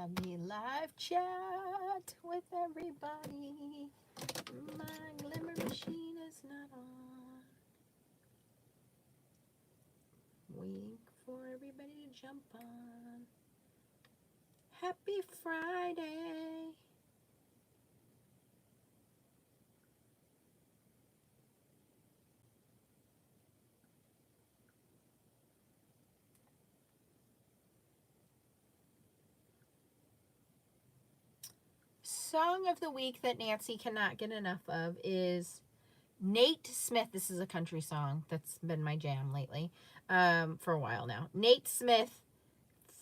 have me live chat with everybody. My Glimmer machine is not on. Waiting for everybody to jump on. Happy Friday. Song of the week that Nancy cannot get enough of is Nate Smith. This is a country song that's been my jam lately, for a while now. Nate Smith,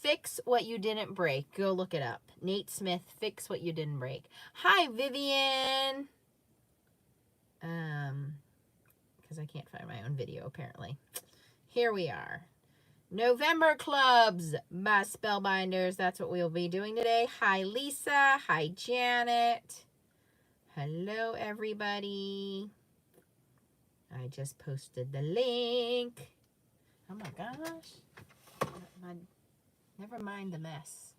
Fix What You Didn't Break. Go look it up. Nate Smith, Fix What You Didn't Break. Hi, Vivian. Because I can't find my own video, apparently. Here we are. November Clubs by Spellbinders. That's what we'll be doing today. Hi, Lisa. Hi, Janet. Hello, everybody. I just posted the link. Oh, my gosh. Never mind the mess.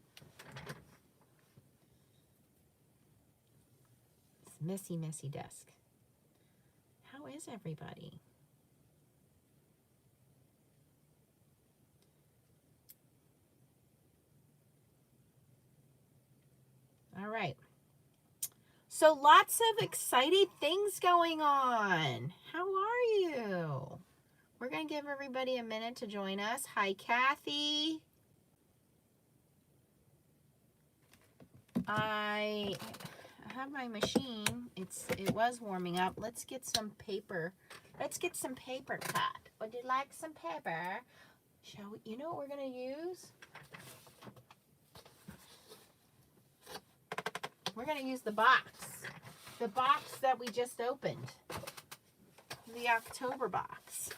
It's a messy, messy desk. How is everybody? All right. So lots of exciting things going on. How are you? We're going to give everybody a minute to join us. Hi, Kathy. I have my machine. It was warming up. Let's get some paper. Let's get some paper cut. Would you like some paper? Shall we? You know what we're going to use? We're going to use the box that we just opened, the October box,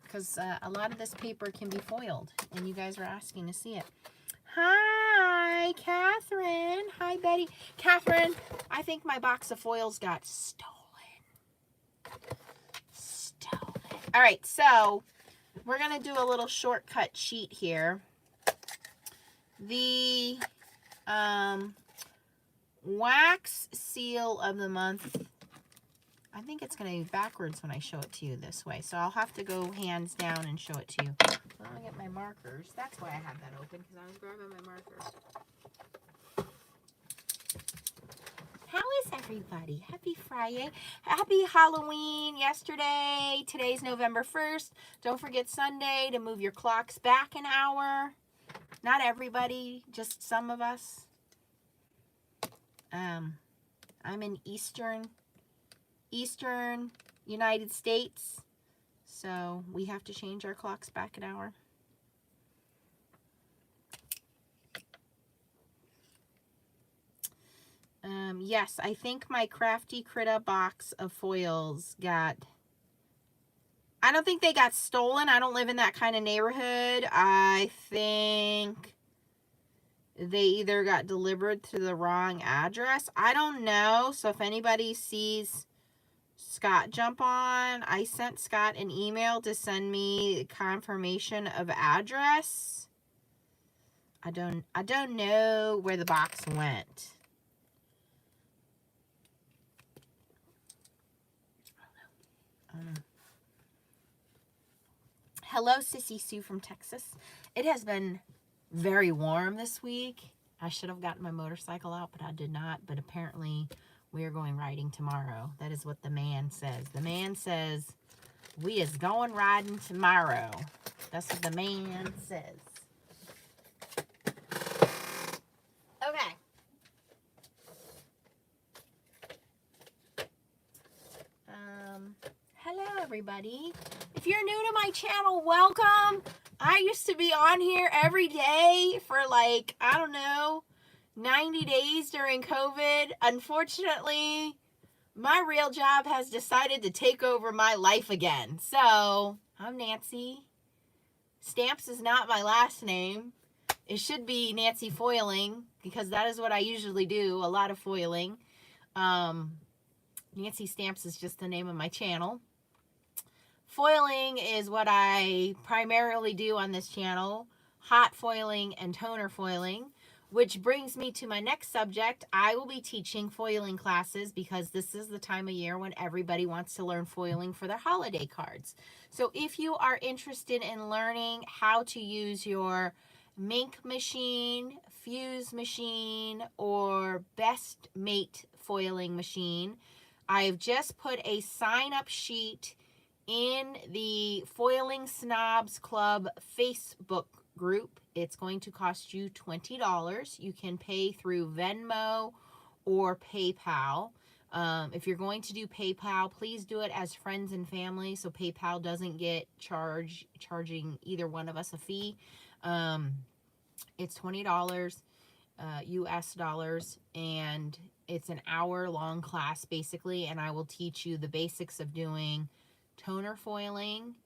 because a lot of this paper can be foiled, and you guys are asking to see it. Hi, Catherine. Hi, Betty. Catherine, I think my box of foils got stolen. All right, so we're going to do a little shortcut sheet here. The wax seal of the month, I think it's going to be backwards when I show it to you this way, so I'll have to go hands down and show it to you. Let me get my markers. That's why I had that open, because I was grabbing my markers. How is everybody? Happy Friday. Happy Halloween yesterday. Today's November 1st. Don't forget Sunday to move your clocks back an hour. Not everybody, just some of us. I'm in Eastern United States, so we have to change our clocks back an hour. Yes, I think my Crafty Critta box of foils got... I don't think they got stolen. I don't live in that kind of neighborhood. I think they either got delivered to the wrong address. I don't know. So if anybody sees Scott jump on, I sent Scott an email to send me confirmation of address. I don't know where the box went. I don't know. Hello, Sissy Sue from Texas. It has been very warm this week. I should have gotten my motorcycle out, but I did not. But apparently we are going riding tomorrow. That is what the man says. The man says we is going riding tomorrow. That's what the man says. Okay. Hello, everybody. If you're new to my channel, welcome. I used to be on here every day for like, I don't know, 90 days during COVID. Unfortunately, my real job has decided to take over my life again. So, I'm Nancy. Stamps is not my last name. It should be Nancy Foiling, because that is what I usually do, a lot of foiling. Nancy Stamps is just the name of my channel. Foiling is what I primarily do on this channel. Hot foiling and toner foiling. Which brings me to my next subject. I will be teaching foiling classes because this is the time of year when everybody wants to learn foiling for their holiday cards. So if you are interested in learning how to use your Mink machine, fuse machine, or best mate foiling machine, I've just put a sign-up sheet in the Foiling Snobs Club Facebook group. It's going to cost you $20. You can pay through Venmo or PayPal. If you're going to do PayPal, please do it as friends and family so PayPal doesn't get charging either one of us a fee. It's $20 US dollars, and it's an hour-long class basically, and I will teach you the basics of doing toner foiling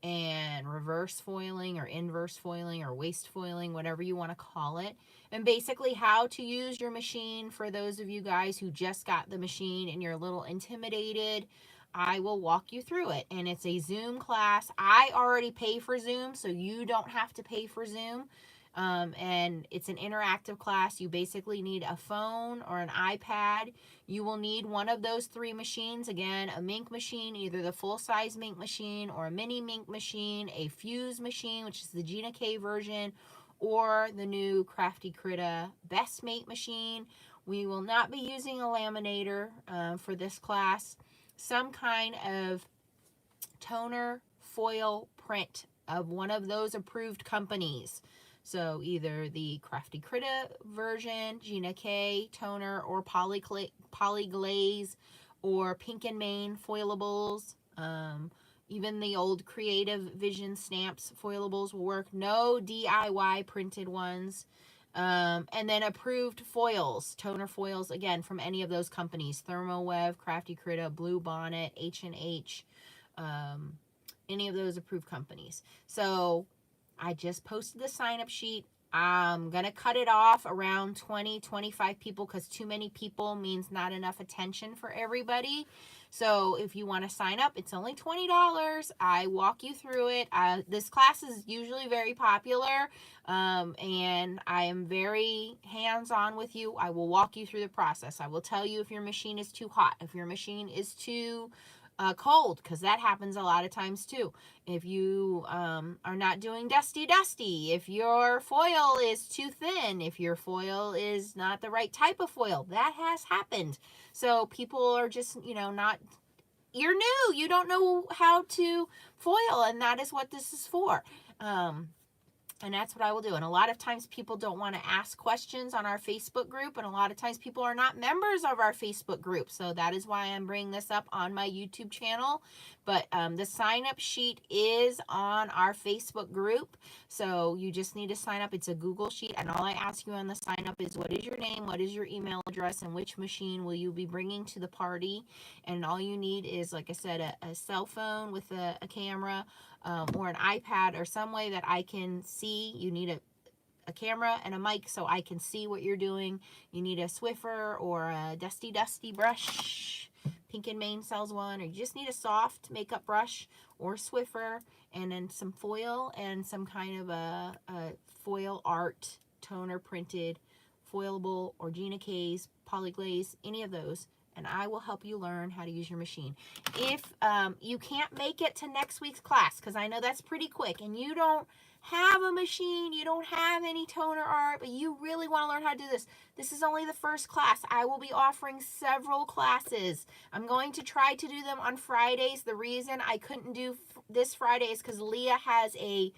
and reverse foiling or inverse foiling or waste foiling, whatever you want to call it, and basically how to use your machine. For those of you guys who just got the machine and you're a little intimidated, I will walk you through it. And it's a Zoom class. I already pay for Zoom, so you don't have to pay for Zoom. And it's an interactive class. You basically need a phone or an iPad. You will need one of those three machines. Again, a Mink machine, either the full-size Mink machine or a mini Mink machine, a fuse machine, which is the Gina K version, or the new Crafty Critta Best Mate machine. We will not be using a laminator for this class. Some kind of toner foil print of one of those approved companies. So either the Crafty Critta version, Gina K toner, or Polyglaze, or Pink and Main foilables. Even the old Creative Vision Stamps foilables will work. No DIY printed ones. And then approved foils, toner foils, again, from any of those companies. ThermoWev, Crafty Critta, Blue Bonnet, H&H, any of those approved companies. So I just posted the sign-up sheet. I'm going to cut it off around 20, 25 people because too many people means not enough attention for everybody. So if you want to sign up, it's only $20. I walk you through it. This class is usually very popular, and I am very hands-on with you. I will walk you through the process. I will tell you if your machine is too hot, if your machine is too cold, because that happens a lot of times too. If you are not doing dusty, if your foil is too thin, if your foil is not the right type of foil, that has happened. So people are just, not, you're new, you don't know how to foil, and that is what this is for. And that's what I will do. And a lot of times people don't want to ask questions on our Facebook group. And a lot of times people are not members of our Facebook group. So that is why I'm bringing this up on my YouTube channel. But the sign-up sheet is on our Facebook group. So you just need to sign up. It's a Google sheet. And all I ask you on the sign-up is, what is your name, what is your email address, and which machine will you be bringing to the party? And all you need is, like I said, a cell phone with a camera, or an iPad, or some way that I can see. You need a camera and a mic so I can see what you're doing. You need a Swiffer or a Dusty brush. Pink and Main sells one. Or you just need a soft makeup brush or Swiffer, and then some foil and some kind of a foil art toner printed foilable, or Gina K's, Polyglaze, any of those. And I will help you learn how to use your machine. If you can't make it to next week's class, because I know that's pretty quick, and you don't have a machine, you don't have any toner art, but you really want to learn how to do this, this is only the first class. I will be offering several classes. I'm going to try to do them on Fridays. The reason I couldn't do this Friday is because Leah has a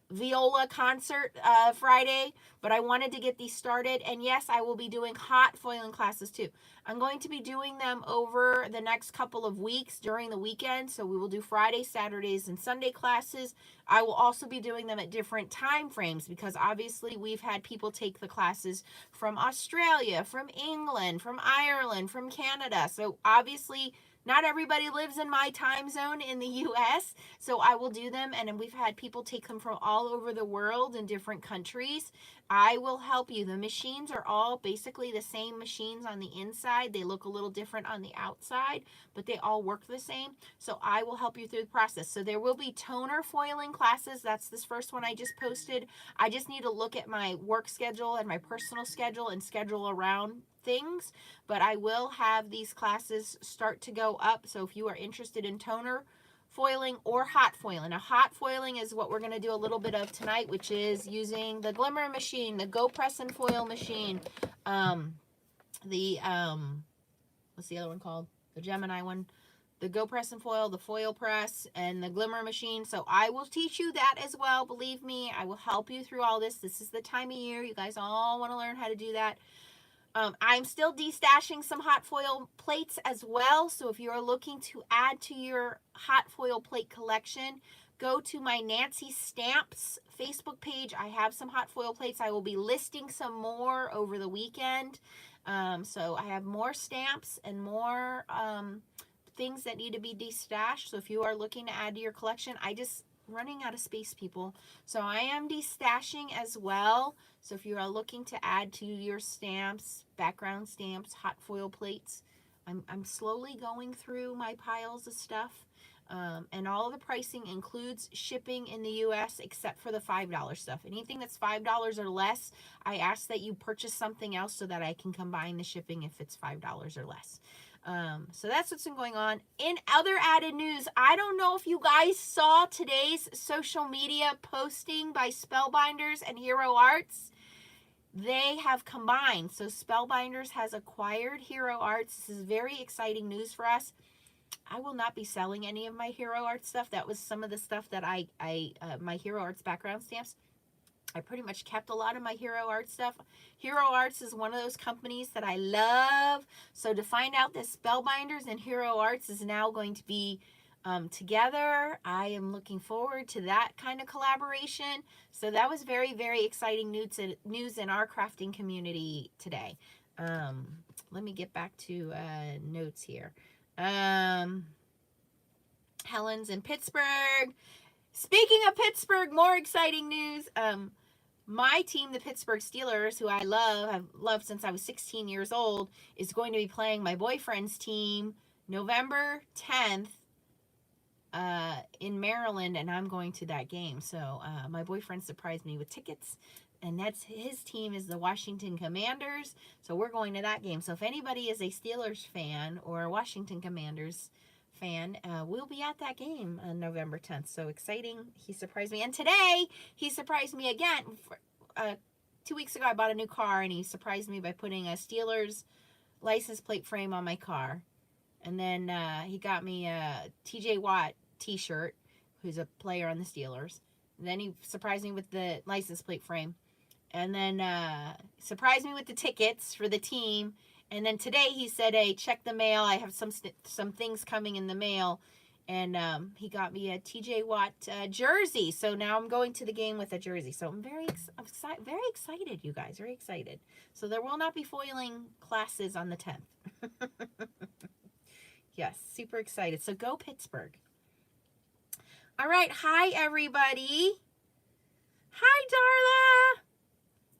viola concert Friday, but I wanted to get these started. And yes, I will be doing hot foiling classes too. I'm going to be doing them over the next couple of weeks during the weekend. So we will do Friday, Saturdays, and Sunday classes. I will also be doing them at different time frames, because obviously we've had people take the classes from Australia, from England, from Ireland, from Canada. So obviously Not everybody lives in my time zone in the US, so I will do them, and we've had people take them from all over the world in different countries. I will help you. The machines are all basically the same machines on the inside. They look a little different on the outside, but they all work the same. So I will help you through the process. So there will be toner foiling classes. That's this first one I just posted. I just need to look at my work schedule and my personal schedule and schedule around things, but I will have these classes start to go up. So if you are interested in toner foiling or hot foiling. Now, hot foiling is what we're going to do a little bit of tonight, which is using the Glimmer machine, the Go Press and Foil machine, what's the other one called? The Gemini one. The Go Press and Foil, the Foil Press, and the Glimmer machine. So I will teach you that as well. Believe me, I will help you through all this. This is the time of year. You guys all want to learn how to do that. I'm still destashing some hot foil plates as well. So if you're looking to add to your hot foil plate collection, go to my Nancy Stamps Facebook page. I have some hot foil plates. I will be listing some more over the weekend. So I have more stamps and more things that need to be destashed. So if you are looking to add to your collection, running out of space, people. So I am destashing as well. So if you are looking to add to your stamps, background stamps, hot foil plates, I'm slowly going through my piles of stuff. And all of the pricing includes shipping in the US except for the $5 stuff. Anything that's $5 or less, I ask that you purchase something else so that I can combine the shipping if it's $5 or less. So that's what's been going on. In other added news, I don't know if you guys saw today's social media posting by Spellbinders and Hero Arts. They have combined. So Spellbinders has acquired Hero Arts. This is very exciting news for us. I will not be selling any of my Hero Arts stuff. That was some of the stuff that my Hero Arts background stamps. I pretty much kept a lot of my Hero Arts stuff. Hero Arts is one of those companies that I love. So to find out that Spellbinders and Hero Arts is now going to be together, I am looking forward to that kind of collaboration. So that was very, very exciting news in our crafting community today. Let me get back to notes here. Helen's in Pittsburgh. Speaking of Pittsburgh, more exciting news. My team, the Pittsburgh Steelers, who I love, I've loved since I was 16 years old, is going to be playing my boyfriend's team November 10th in Maryland, and I'm going to that game. So my boyfriend surprised me with tickets, and that's his team is the Washington Commanders. So we're going to that game. So if anybody is a Steelers fan or a Washington Commanders fan, we'll be at that game on November 10th. So exciting. He surprised me. And today, he surprised me again. 2 weeks ago, I bought a new car, and he surprised me by putting a Steelers license plate frame on my car. And then he got me a TJ Watt t-shirt, who's a player on the Steelers. And then he surprised me with the license plate frame. And then surprised me with the tickets for the team. And then today he said, hey, check the mail. I have some things coming in the mail. And he got me a TJ Watt jersey. So now I'm going to the game with a jersey. So I'm very excited, you guys. Very excited. So there will not be foiling classes on the 10th. Yes, super excited. So go Pittsburgh. All right. Hi, everybody. Hi, Darla.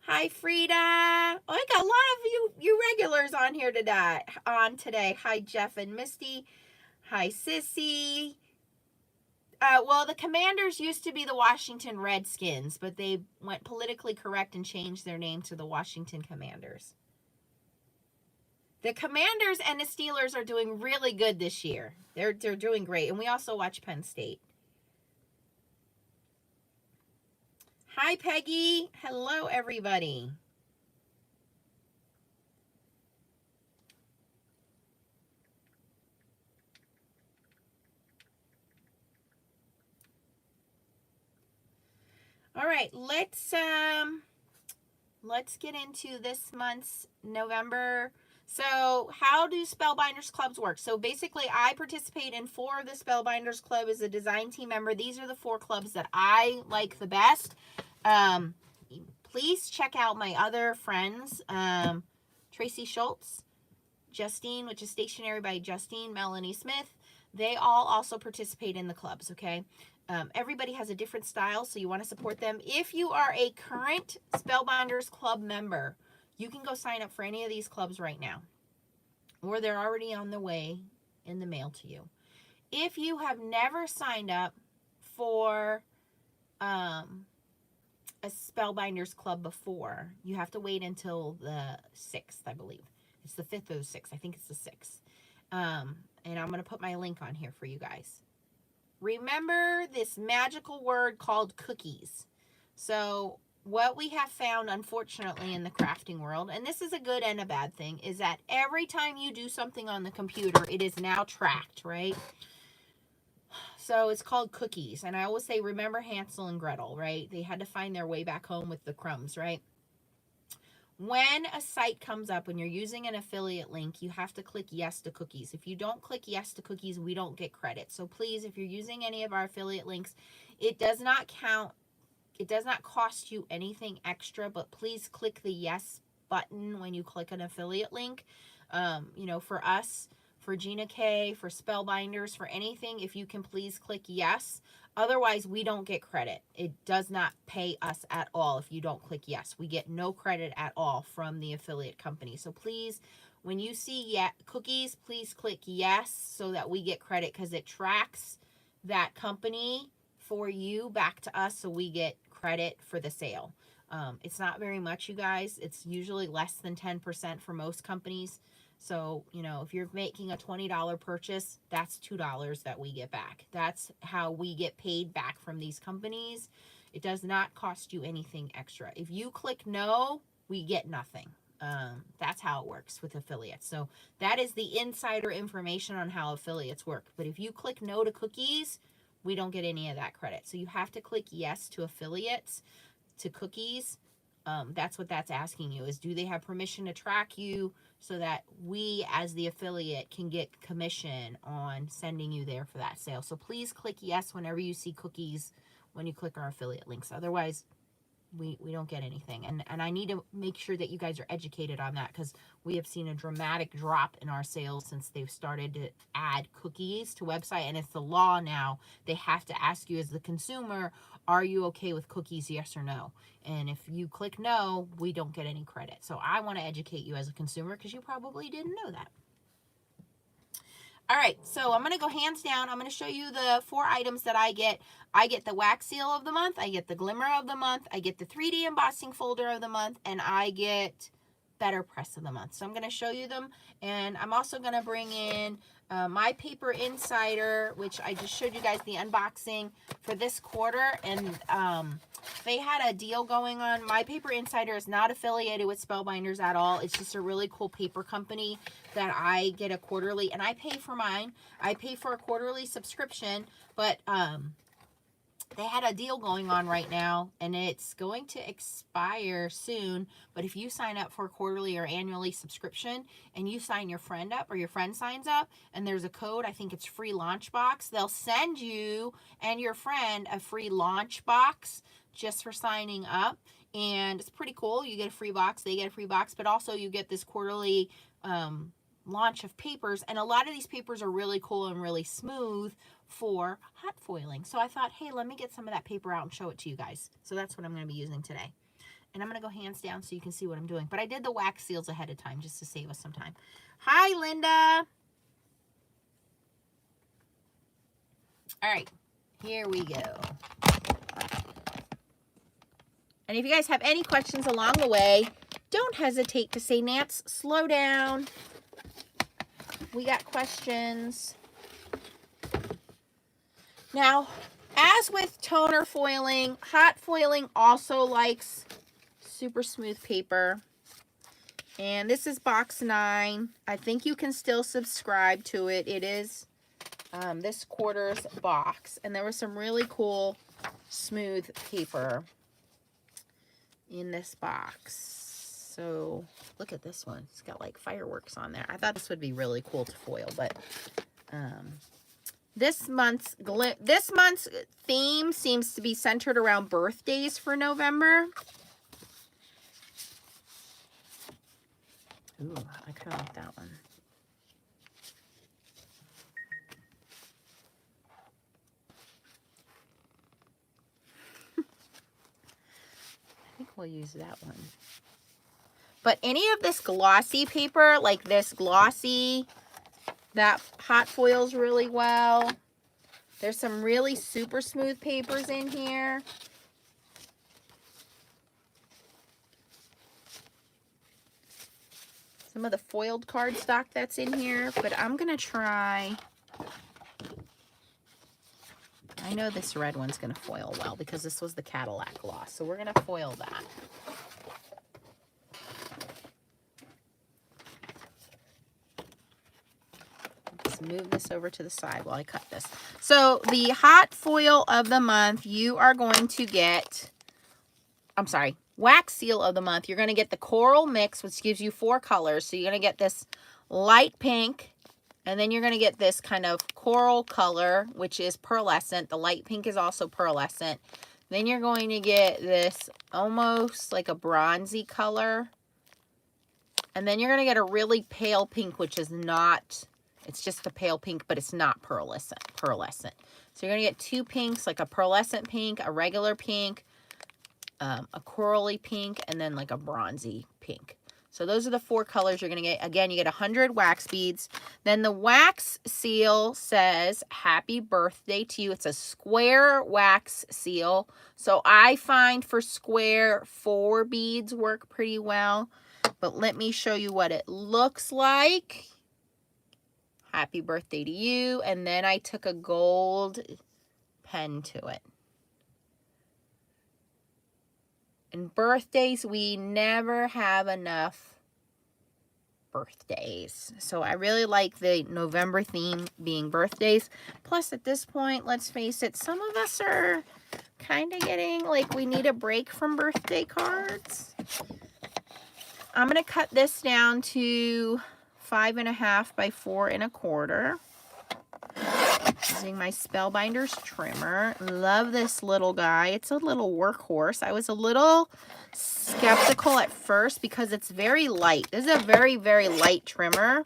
Hi, Frida. Oh, I got a lot of you regulars on here today. Hi, Jeff and Misty. Hi, Sissy. Well, the Commanders used to be the Washington Redskins, but they went politically correct and changed their name to the Washington Commanders. The Commanders and the Steelers are doing really good this year. They're doing great. And we also watch Penn State. Hi, Peggy. Hello, everybody. All right, let's get into this month's November. So how do Spellbinders clubs work? So basically, I participate in 4 of the Spellbinders club as a design team member. These are the 4 clubs that I like the best. Please check out my other friends, Tracy Schultz, Justine, which is Stationery by Justine, Melanie Smith. They all also participate in the clubs, okay? Everybody has a different style, so you want to support them. If you are a current Spellbinders Club member, you can go sign up for any of these clubs right now, or they're already on the way in the mail to you. If you have never signed up for a Spellbinders Club before, you have to wait until the 6th, I believe. It's the 5th or the 6th. I think it's the 6th. And I'm going to put my link on here for you guys. Remember this magical word called cookies. So what we have found, unfortunately, in the crafting world, and this is a good and a bad thing, is that every time you do something on the computer, it is now tracked, right? So it's called cookies. And I always say, remember Hansel and Gretel, right? They had to find their way back home with the crumbs, right? When a site comes up, when you're using an affiliate link, you have to click yes to cookies. If you don't click yes to cookies, we don't get credit. So please, if you're using any of our affiliate links, it does not count. It does not cost you anything extra, but please click the yes button when you click an affiliate link. You know, for us, for Gina K, for Spellbinders, for anything, if you can please click yes. Otherwise, we don't get credit. It does not pay us at all if you don't click yes. We get no credit at all from the affiliate company. So please, when you see cookies, please click yes so that we get credit, because it tracks that company for you back to us, so we get credit for the sale. It's not very much, you guys. It's usually less than 10% for most companies. So, you know, if you're making a $20 purchase, that's $2 that we get back. That's how we get paid back from these companies. It does not cost you anything extra. If you click no, we get nothing. That's how it works with affiliates. So that is the insider information on how affiliates work. But if you click no to cookies, we don't get any of that credit. So you have to click yes to affiliates, to cookies. That's what that's asking you, is do they have permission to track you so that we as the affiliate can get commission on sending you there for that sale. So please click yes whenever you see cookies when you click our affiliate links. Otherwise, we don't get anything. And I need to make sure that you guys are educated on that, because we have seen a dramatic drop in our sales since they've started to add cookies to website. And it's the law now. They have to ask you as the consumer, are you okay with cookies, yes or no? And if you click no, we don't get any credit. So I want to educate you as a consumer, because you probably didn't know that. All right, so I'm going to go hands down. I'm going to show you the 4 items that I get. I get the wax seal of the month, I get the glimmer of the month, I get the 3D embossing folder of the month, and I get BetterPress of the month. So I'm going to show you them, and I'm also going to bring in my Paper Insider, which I just showed you guys the unboxing for this quarter, and they had a deal going on. My Paper Insider is not affiliated with Spellbinders at all. It's just a really cool paper company that I get a quarterly, and I pay for mine. I pay for a quarterly subscription, but they had a deal going on right now, and it's going to expire soon. But if you sign up for a quarterly or annually subscription, and you sign your friend up, or your friend signs up, and there's a code, I think it's free launch box, they'll send you and your friend a free launch box just for signing up. And it's pretty cool. You get a free box, they get a free box, but also you get this quarterly launch of papers. And a lot of these papers are really cool and really smooth for hot foiling. So I thought, hey, let me get some of that paper out and show it to you guys. So that's what I'm going to be using today. And I'm going to go hands down so you can see what I'm doing. But I did the wax seals ahead of time just to save us some time. Hi, Linda. All right, here we go. And if you guys have any questions along the way, don't hesitate to say, Nance, slow down. We got questions. Now, as with toner foiling, hot foiling also likes super smooth paper. And this is box 9. I think you can still subscribe to it. It is this quarter's box. And there was some really cool smooth paper in this box. So look at this one. It's got like fireworks on there. I thought this would be really cool to foil, but this month's theme seems to be centered around birthdays for November. Ooh, I kind of like that one. we'll use that one. But any of this glossy paper, like this glossy, that hot foils really well. There's some really super smooth papers in here. Some of the foiled cardstock that's in here, but I'm gonna try, I know this red one's gonna foil well because this was the Cadillac gloss, so we're gonna foil that. Let's move this over to the side while I cut this. So the hot foil of the month, you are going to get, wax seal of the month. You're going to get the coral mix, which gives you 4 colors. So you're going to get this light pink, and then you're going to get this kind of coral color, which is pearlescent. The light pink is also pearlescent. Then you're going to get this almost like a bronzy color. And then you're going to get a really pale pink, which is not, it's just a pale pink, but it's not pearlescent. So you're going to get 2 pinks, like a pearlescent pink, a regular pink, a corally pink, and then like a bronzy pink. So those are the 4 colors you're going to get. Again, you get 100 wax beads. Then the wax seal says, happy birthday to you. It's a square wax seal. So I find for square, 4 beads work pretty well. But let me show you what it looks like. Happy birthday to you. And then I took a gold pen to it. And birthdays, we never have enough birthdays. So I really like the November theme being birthdays. Plus, at this point, let's face it, some of us are kind of getting like we need a break from birthday cards. I'm going to cut this down to 5.5 by 4 1/4. Using my Spellbinders trimmer. Love this little guy. It's a little workhorse. I was a little skeptical at first because it's very light. This is a very, very light trimmer.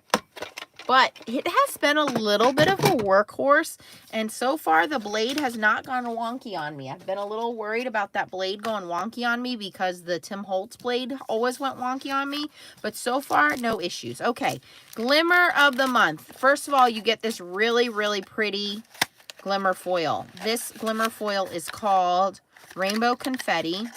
But it has been a little bit of a workhorse. And so far, the blade has not gone wonky on me. I've been a little worried about that blade going wonky on me because the Tim Holtz blade always went wonky on me. But so far, no issues. Okay, Glimmer of the month. First of all, you get this really, really pretty glimmer foil. This glimmer foil is called Rainbow Confetti.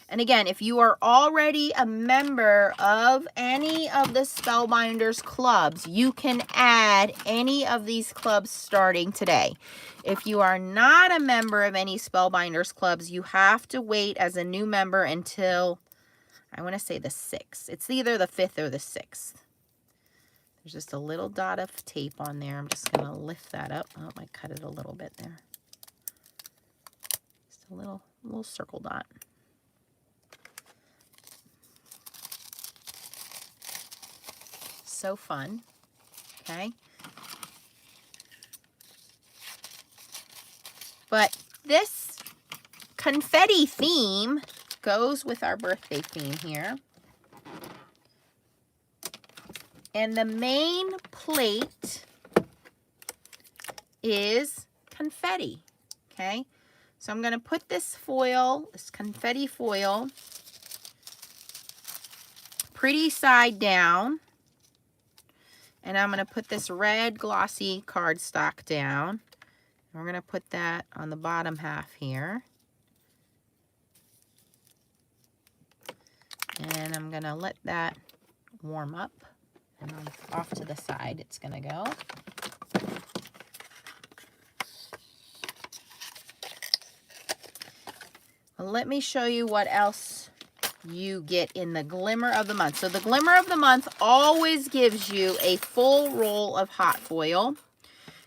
And again, if you are already a member of any of the Spellbinders clubs, you can add any of these clubs starting today. If you are not a member of any Spellbinders clubs, you have to wait as a new member until, I want to say the 6th. It's either the 5th or the 6th. There's just a little dot of tape on there. I'm just going to lift that up. Oh, I cut it a little bit there. Just a little circle dot. So fun. Okay. But this confetti theme goes with our birthday theme here. And the main plate is confetti. Okay. So I'm going to put this foil, this confetti foil, pretty side down. And I'm going to put this red glossy cardstock down. And we're going to put that on the bottom half here. And I'm going to let that warm up. And off to the side it's going to go. Well, let me show you what else you get in the Glimmer of the month. So the Glimmer of the month always gives you a full roll of hot foil.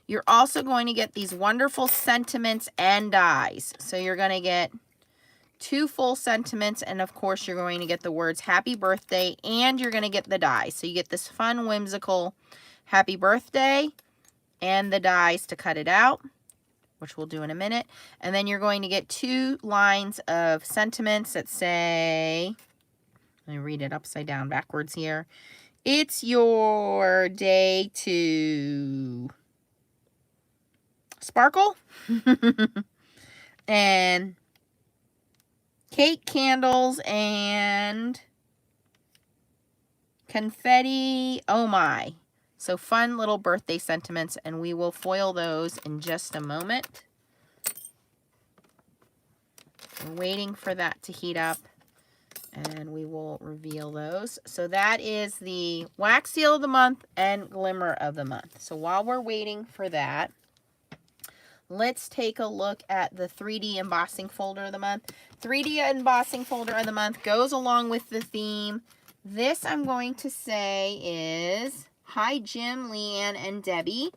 You're also going to get these wonderful sentiments and dies. So you're going to get 2 full sentiments, and of course you're going to get the words happy birthday, and you're going to get the dies. So you get this fun, whimsical happy birthday and the dies to cut it out, which we'll do in a minute. And then you're going to get 2 lines of sentiments that say, let me read it upside down backwards here. It's your day to sparkle. and cake, candles, and confetti. Oh my. So fun little birthday sentiments, and we will foil those in just a moment. We're waiting for that to heat up, and we will reveal those. So that is the wax seal of the month and glimmer of the month. So while we're waiting for that, let's take a look at the 3D embossing folder of the month. 3D embossing folder of the month goes along with the theme. This, I'm going to say, is Hi Jim, Leanne, and Debbie.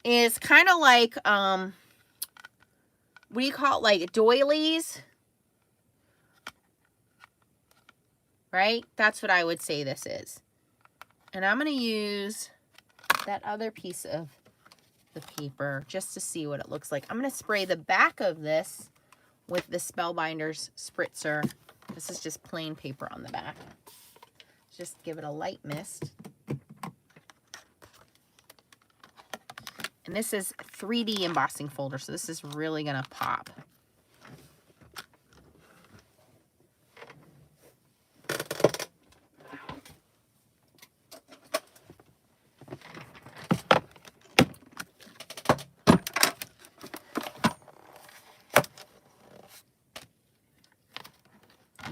Is kind of like, what do you call it, like doilies? Right? That's what I would say this is. And I'm going to use that other piece of the paper just to see what it looks like. I'm going to spray the back of this with the Spellbinders spritzer. This is just plain paper on the back. Just give it a light mist. And this is 3D embossing folder, so this is really going to pop.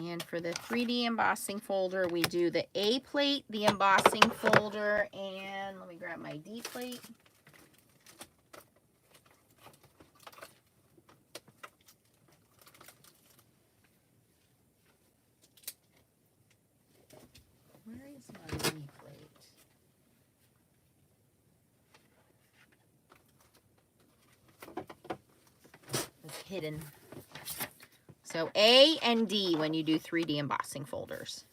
And for the 3D embossing folder, we do the A plate, the embossing folder, and let me grab my D plate. Where is my D plate? It's hidden. So A and D when you do 3D embossing folders.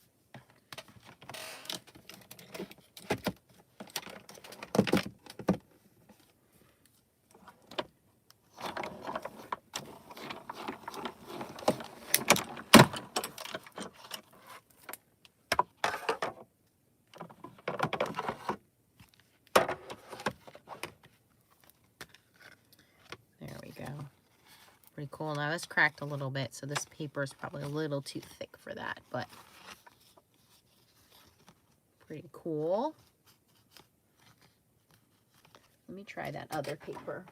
There we go. Pretty cool. Now this cracked a little bit, so this paper is probably a little too thick for that, but pretty cool. Let me try that other paper.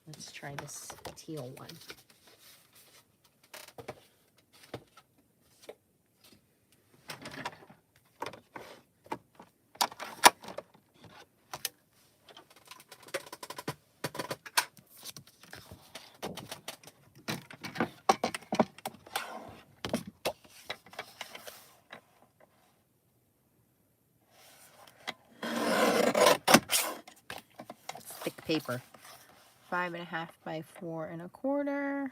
Let's try this teal one. Thick paper. 5.5 by 4.25.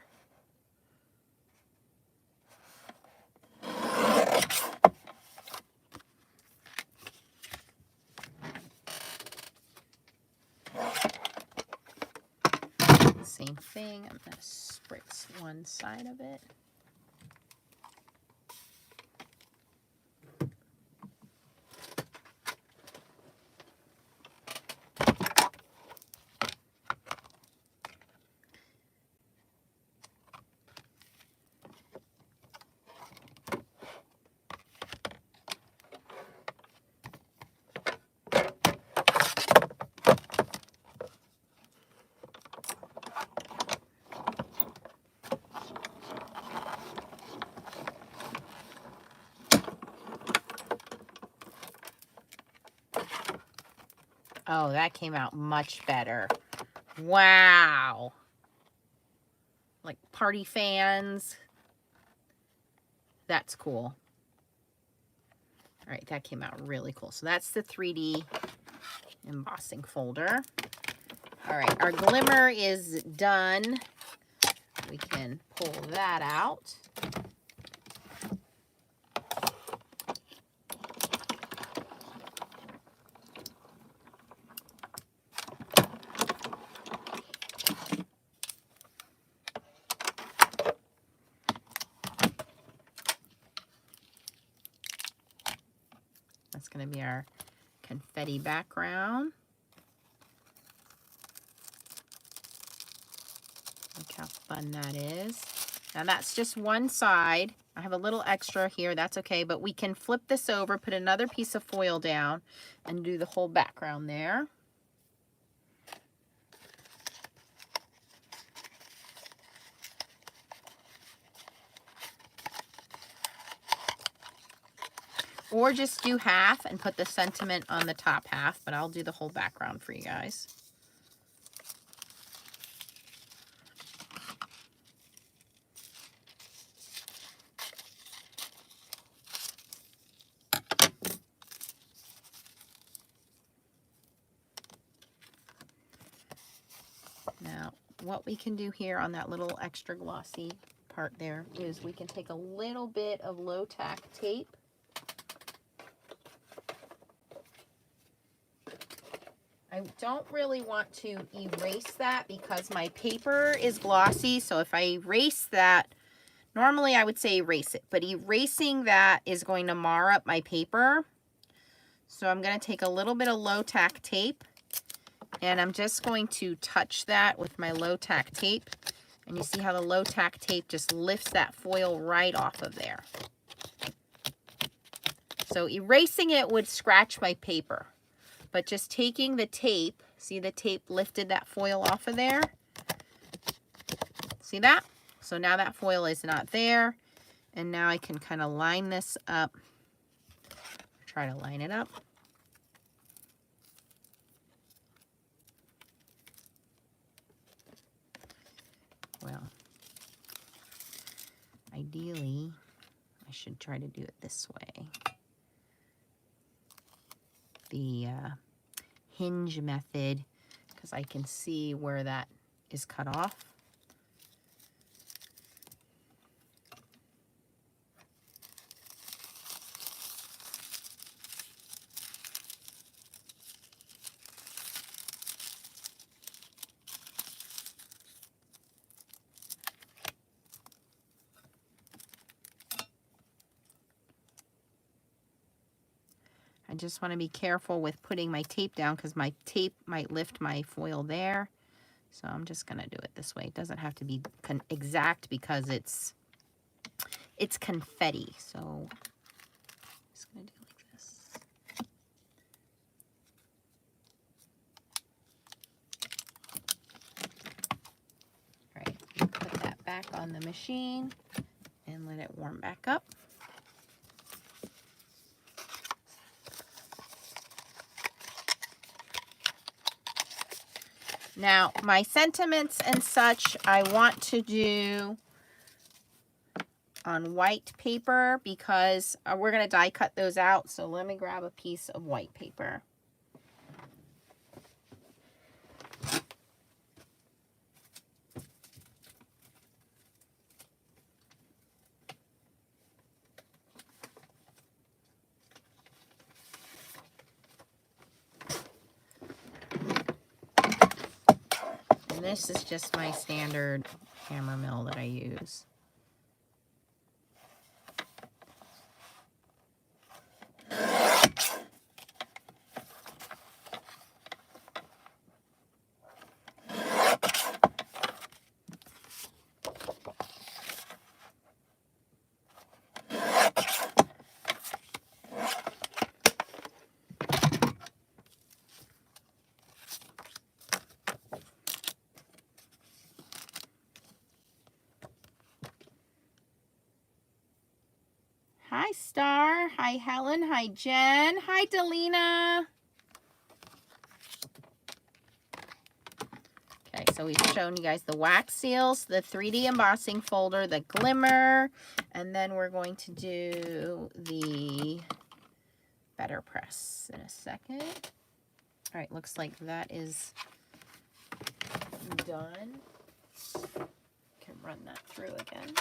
Same thing. I'm going to spritz one side of it. Oh, that came out much better. Wow. Like party fans. That's cool. All right, that came out really cool. So that's the 3D embossing folder. All right, our glimmer is done. We can pull that out. going to be our confetti background. Look how fun that is. Now that's just one side. I have a little extra here, that's okay, but we can flip this over, put another piece of foil down, and do the whole background there. Or just do half and put the sentiment on the top half, but I'll do the whole background for you guys. Now, what we can do here on that little extra glossy part there is we can take a little bit of low tack tape. I don't really want to erase that because my paper is glossy, so if I erase that, normally I would say erase it, but erasing that is going to mar up my paper. So I'm going to take a little bit of low tack tape, and I'm just going to touch that with my low tack tape. And you see how the low tack tape just lifts that foil right off of there. So erasing it would scratch my paper. But just taking the tape, see the tape lifted that foil off of there? See that? So now that foil is not there. And now I can kind of line this up. Try to line it up. Well, ideally, I should try to do it this way. The hinge method, because I can see where that is cut off. I just want to be careful with putting my tape down because my tape might lift my foil there. So I'm just going to do it this way. It doesn't have to be exact because it's confetti. So I'm just going to do it like this. All right, put that back on the machine and let it warm back up. Now, my sentiments and such, I want to do on white paper because we're going to die cut those out. So let me grab a piece of white paper. This is just my standard hammer mill that I use. Hi, Star. Hi, Helen. Hi, Jen. Hi, Delina. Okay, so we've shown you guys the wax seals, the 3D embossing folder, the glimmer, and then we're going to do the BetterPress in a second. All right, looks like that is done. Can run that through again.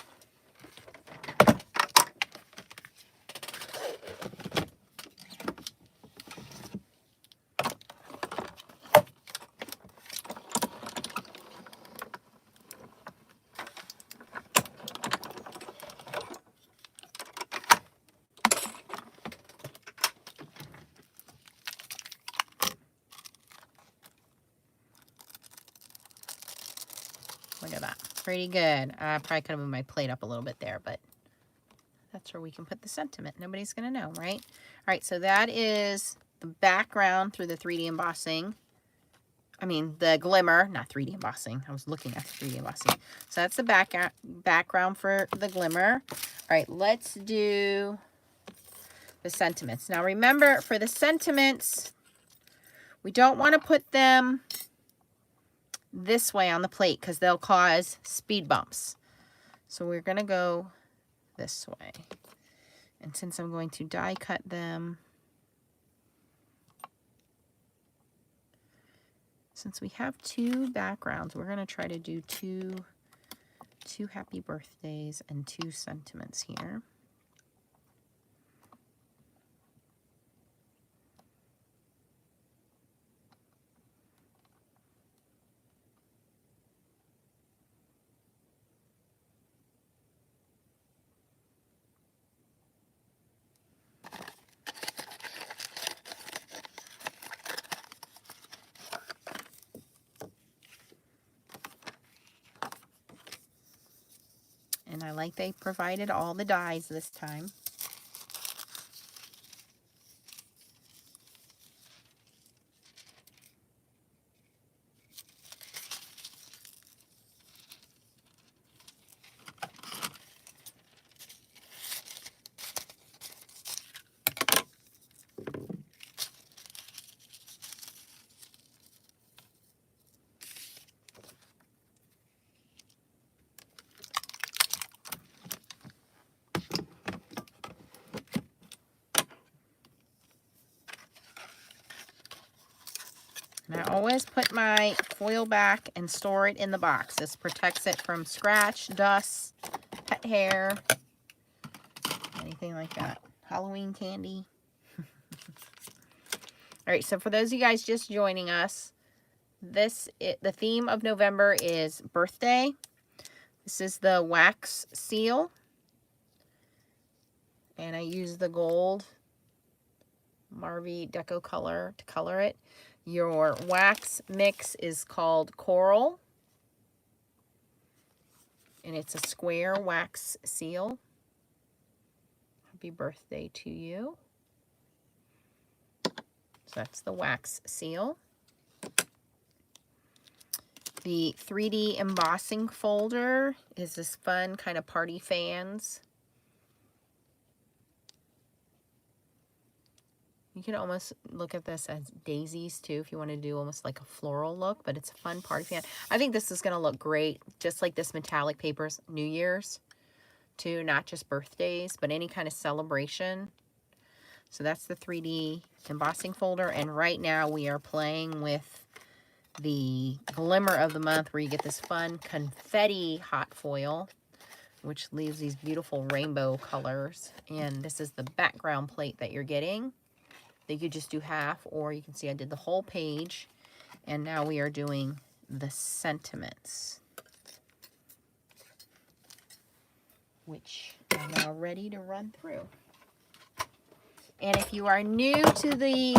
Look at that. Pretty good. I probably could have moved my plate up a little bit there, but that's where we can put the sentiment. Nobody's going to know, right? All right, so that is the background through the 3D embossing. I mean, the glimmer, not 3D embossing. I was looking at the 3D embossing. So that's the background for the glimmer. All right, let's do the sentiments. Now remember, for the sentiments, we don't want to put them this way on the plate because they'll cause speed bumps. So we're going to go this way. And since I'm going to die cut them, since we have two backgrounds, we're going to try to do two happy birthdays and two sentiments here. And I like they provided all the dies this time. And I always put my foil back and store it in the box. This protects it from scratch, dust, pet hair, anything like that. Halloween candy. All right, so for those of you guys just joining us, the theme of November is birthday. This is the wax seal. And I use the gold Marvy Deco color to color it. Your wax mix is called Coral. And it's a square wax seal. Happy birthday to you. So that's the wax seal. The 3D embossing folder is this fun kind of party fans. You can almost look at this as daisies too if you want to do almost like a floral look, but it's a fun party fan. I think this is going to look great, just like this metallic paper's New Year's too, not just birthdays, but any kind of celebration. So that's the 3D embossing folder, and right now we are playing with the Glimmer of the Month, where you get this fun confetti hot foil, which leaves these beautiful rainbow colors. And this is the background plate that you're getting. You could just do half, or you can see I did the whole page. And now we are doing the sentiments, which I'm now ready to run through. And if you are new to the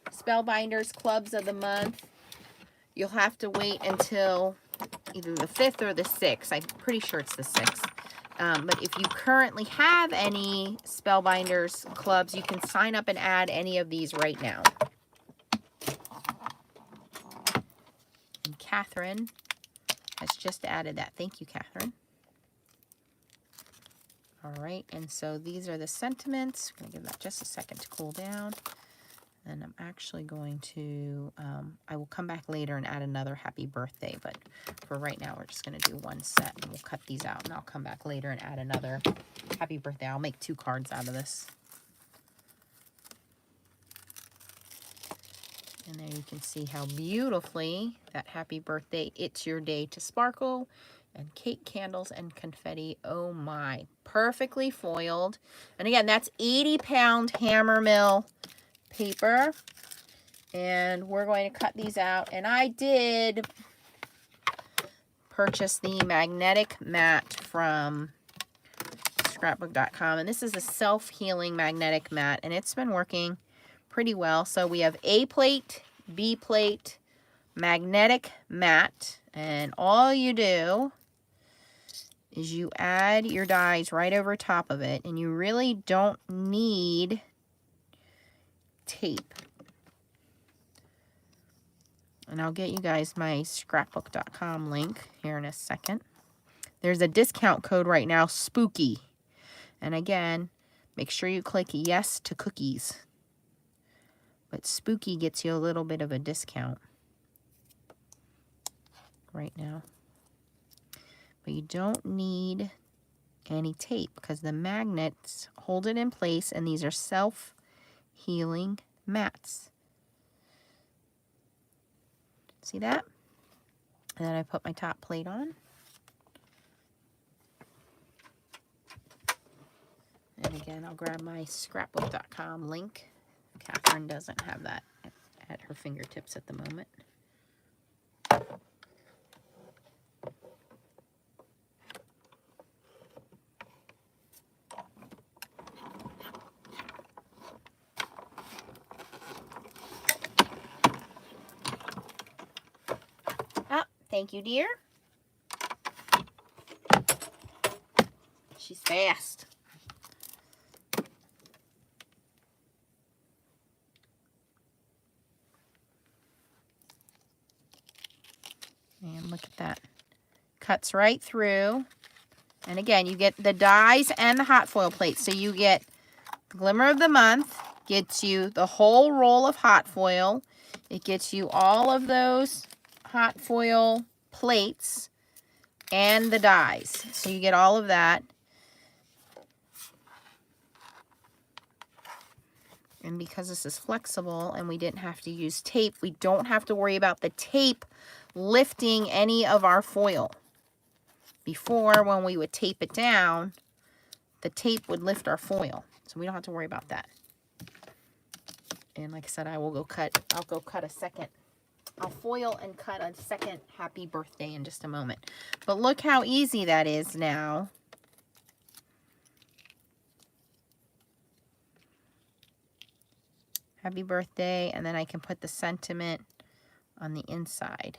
Spellbinders Clubs of the Month, you'll have to wait until either the 5th or the 6th. I'm pretty sure it's the 6th. But if you currently have any Spellbinders clubs, you can sign up and add any of these right now. And Catherine has just added that. Thank you, Catherine. All right, and so these are the sentiments. I'm going to give that just a second to cool down. And I'm actually going to, I will come back later and add another happy birthday, but for right now, we're just going to do one set, and we'll cut these out, and I'll come back later and add another happy birthday. I'll make 2 cards out of this. And there you can see how beautifully that happy birthday, it's your day to sparkle, and cake, candles, and confetti. Oh my, perfectly foiled. And again, that's 80-pound hammer mill paper, and we're going to cut these out. And I did purchase the magnetic mat from Scrapbook.com, and this is a self-healing magnetic mat, and it's been working pretty well. So we have A plate, B plate, magnetic mat, And all you do is you add your dies right over top of it, and you really don't need tape. And I'll get you guys my scrapbook.com link here in a second. There's a discount code right now, Spooky. And again, make sure you click yes to cookies. But Spooky gets you a little bit of a discount right now. But you don't need any tape because the magnets hold it in place, and these are self-healing mats. See that? And then I put my top plate on. And again, I'll grab my scrapbook.com link. Catherine doesn't have that at her fingertips at the moment. Oh, thank you, dear. She's fast. And look at that. Cuts right through. And again, you get the dies and the hot foil plates. So you get Glimmer of the Month, gets you the whole roll of hot foil. It gets you all of those hot foil plates and the dies. So you get all of that. And because this is flexible and we didn't have to use tape, we don't have to worry about the tape lifting any of our foil. Before, when we would tape it down, the tape would lift our foil. So we don't have to worry about that. And like I said, I'll go cut a second. I'll foil and cut a second happy birthday in just a moment. But look how easy that is now. Happy birthday, and then I can put the sentiment on the inside.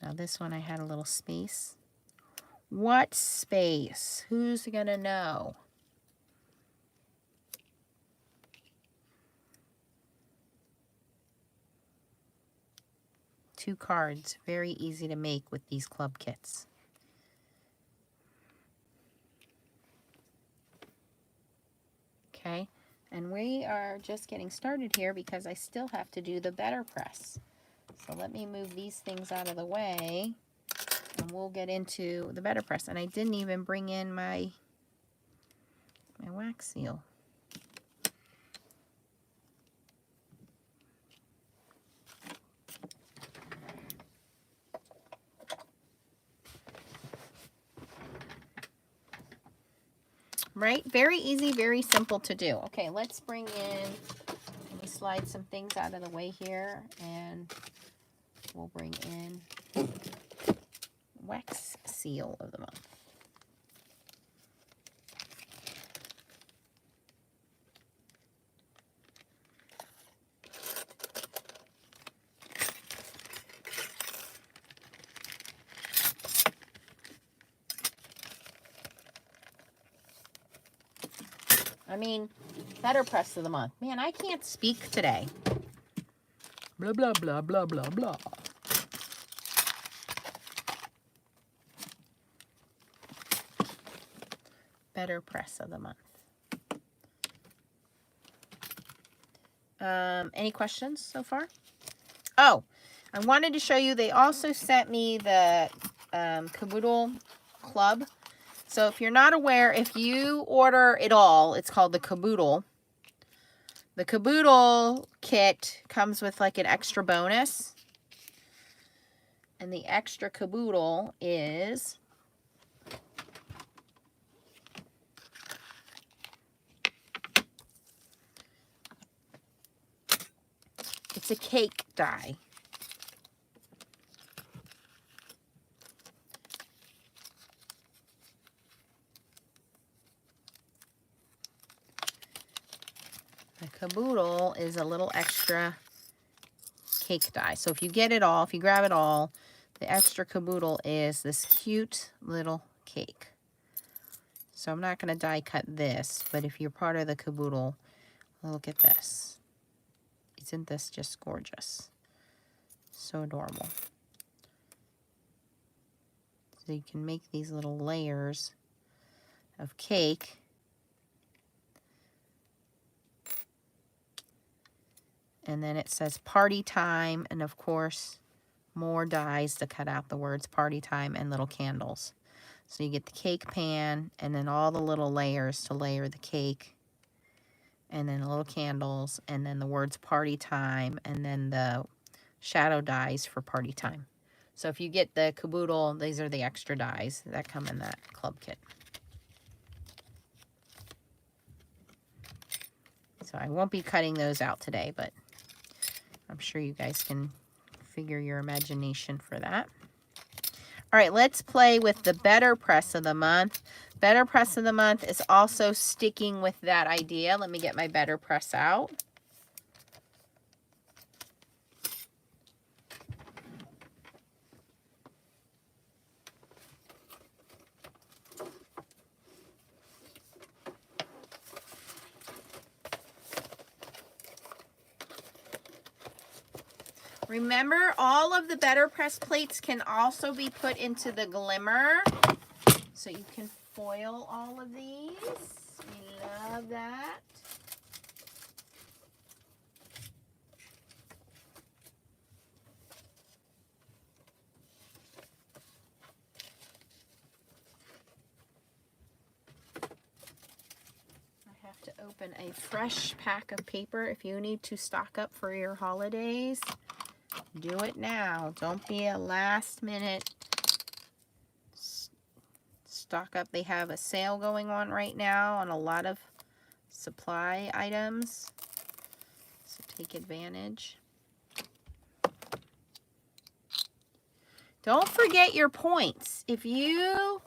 Now this one I had a little space. What space? Who's gonna know? Two cards, very easy to make with these club kits. Okay, and we are just getting started here because I still have to do the BetterPress. So let me move these things out of the way and we'll get into the BetterPress. And I didn't even bring in my wax seal. Right? Very easy, very simple to do. Okay, let's bring in, let me slide some things out of the way here, and we'll bring in wax seal of the month. I mean, BetterPress of the month. Man, I can't speak today. Blah, blah, blah, blah, blah, blah. BetterPress of the month. Any questions so far? Oh, I wanted to show you, they also sent me the Kaboodle Club. So if you're not aware, if you order it all, it's called the Kaboodle. The Kaboodle kit comes with like an extra bonus. And the extra Kaboodle is it's a cake die. The Kaboodle is a little extra cake die. So if you get it all, if you grab it all, the extra Kaboodle is this cute little cake. So I'm not going to die cut this, but if you're part of the Kaboodle, look at this. Isn't this just gorgeous? So adorable. So you can make these little layers of cake. And then it says party time, and of course, more dies to cut out the words party time and little candles. So you get the cake pan, and then all the little layers to layer the cake, and then the little candles, and then the words party time, and then the shadow dies for party time. So if you get the Kaboodle, these are the extra dies that come in that club kit. So I won't be cutting those out today, but I'm sure you guys can figure your imagination for that. All right, let's play with the BetterPress of the month. BetterPress of the month is also sticking with that idea. Let me get my BetterPress out. Remember, all of the BetterPress plates can also be put into the Glimmer. So you can foil all of these. We love that. I have to open a fresh pack of paper. If you need to stock up for your holidays, do it now. Don't be a last minute stock up. They have a sale going on right now on a lot of supply items, so take advantage. Don't forget your points. If you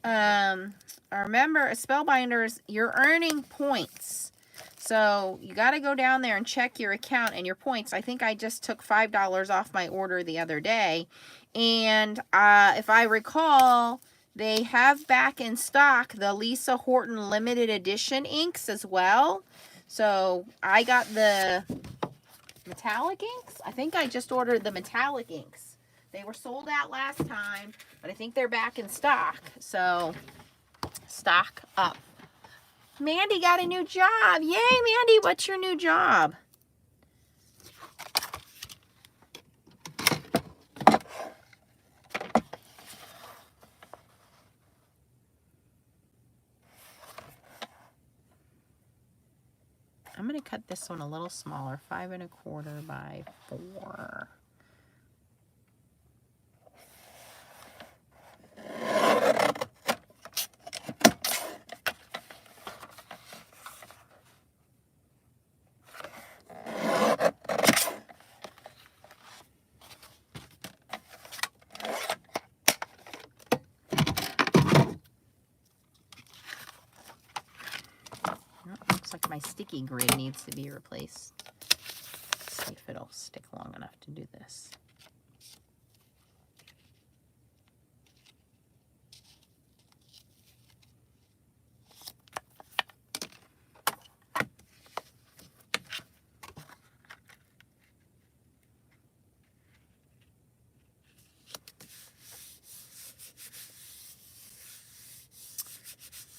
are a member of Spellbinders, you're earning points. So you got to go down there and check your account and your points. I think I just took $5 off my order the other day. And if I recall, they have back in stock the Lisa Horton limited edition inks as well. So I got the metallic inks. I think I just ordered the metallic inks. They were sold out last time, but I think they're back in stock. So stock up. Mandy got a new job. Yay, Mandy. What's your new job? I'm going to cut this one a little smaller, 5 1/4 by 4. My sticky grid needs to be replaced. Let's see if it'll stick long enough to do this.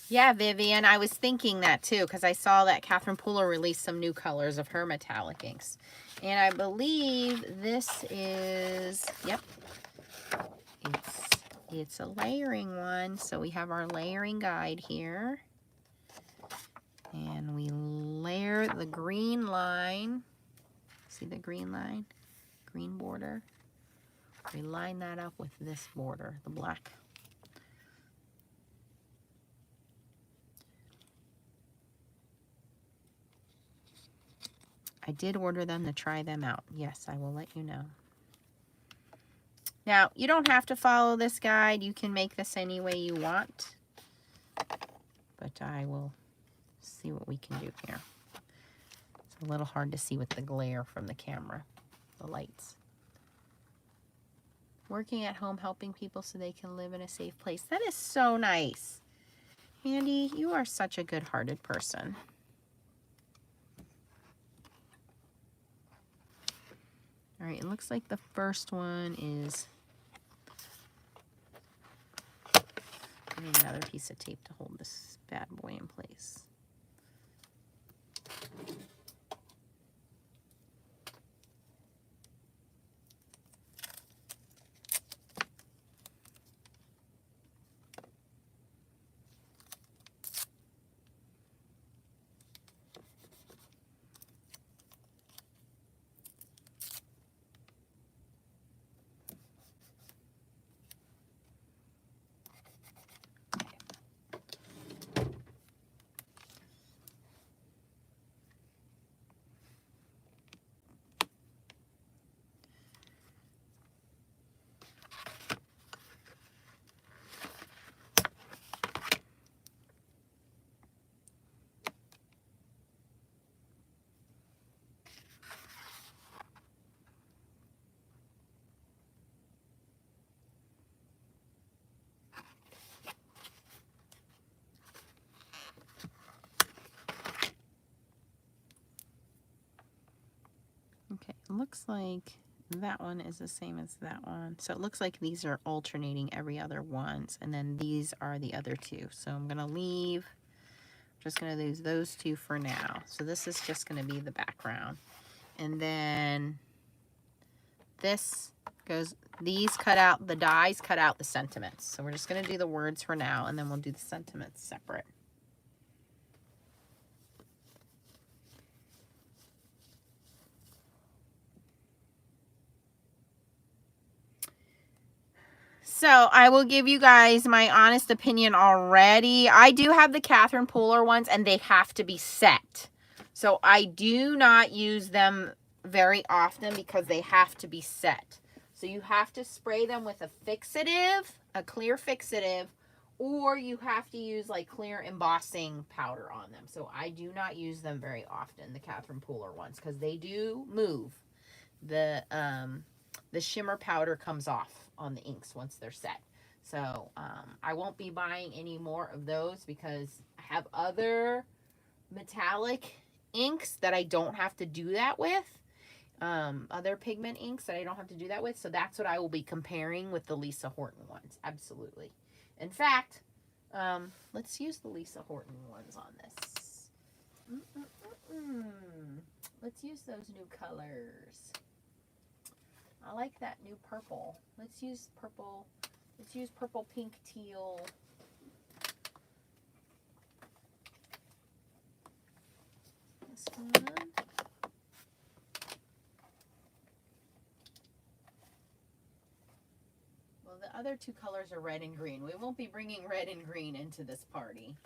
Yeah, Vivian, I was thinking that too, because I saw that Catherine Pooler released some new colors of her metallic inks. And I believe this is, yep, it's a layering one. So we have our layering guide here. And we layer the green line. See the green line? Green border. We line that up with this border, the black. I did order them to try them out. Yes, I will let you know. Now, you don't have to follow this guide. You can make this any way you want. But I will see what we can do here. It's a little hard to see with the glare from the camera, the lights. Working at home, helping people so they can live in a safe place. That is so nice. Andy, you are such a good-hearted person. All right, it looks like the first one is... I need another piece of tape to hold this bad boy in place. Okay, it looks like that one is the same as that one. So it looks like these are alternating every other ones, and then these are the other two. So I'm gonna leave, just gonna use those two for now. So this is just gonna be the background. And then this goes, these cut out, the dies cut out the sentiments. So we're just gonna do the words for now, and then we'll do the sentiments separate. So I will give you guys my honest opinion already. I do have the Catherine Pooler ones, and they have to be set. So I do not use them very often because they have to be set. So you have to spray them with a fixative, a clear fixative, or you have to use like clear embossing powder on them. So I do not use them very often, the Catherine Pooler ones, because they do move. The shimmer powder comes off on the inks once they're set. So I won't be buying any more of those because I have other metallic inks that I don't have to do that with. Other pigment inks that I don't have to do that with. So that's what I will be comparing with the Lisa Horton ones. Absolutely. In fact, let's use the Lisa Horton ones on this. Let's use those new colors. I like that new purple. Let's use purple. Let's use purple, pink, teal. This one. Well, the other two colors are red and green. We won't be bringing red and green into this party.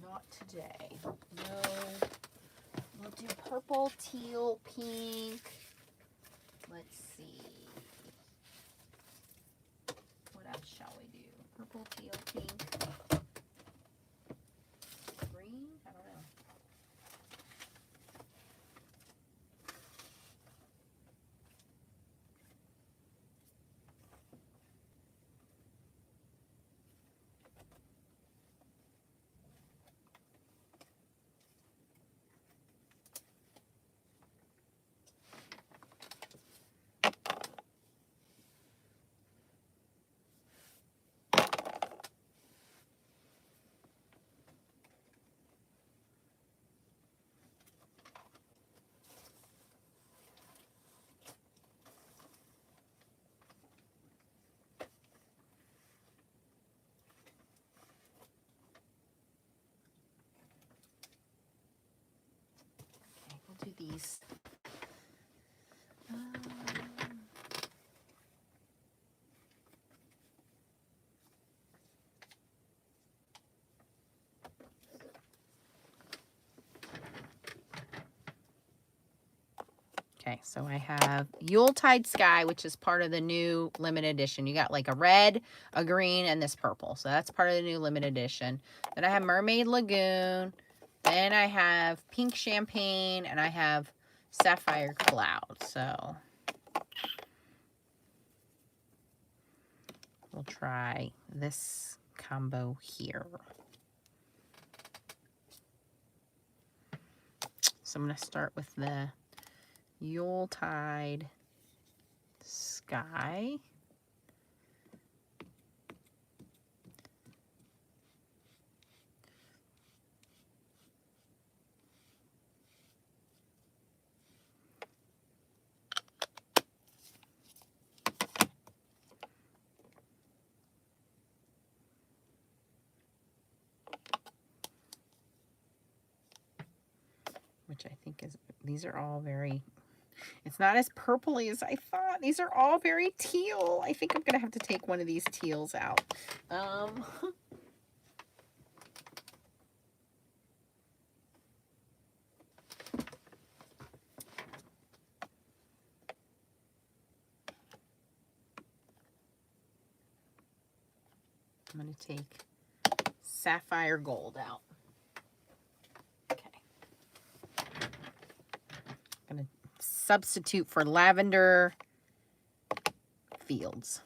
Not today. No. We'll do purple, teal, pink. Let's see. What else shall we do? Purple, teal, pink. Green? I don't know. Do these. Okay, so I have Yuletide Sky, which is part of the new limited edition. You got like a red, a green, and this purple. So that's part of the new limited edition. Then I have Mermaid Lagoon. Then I have Pink Champagne, and I have Sapphire Cloud. So we'll try this combo here. So I'm going to start with the Yuletide Sky. Which I think is, these are all very, it's not as purpley as I thought. These are all very teal. I think I'm going to have to take one of these teals out. I'm going to take Sapphire Gold out. Okay. I'm going to substitute for Lavender Fields.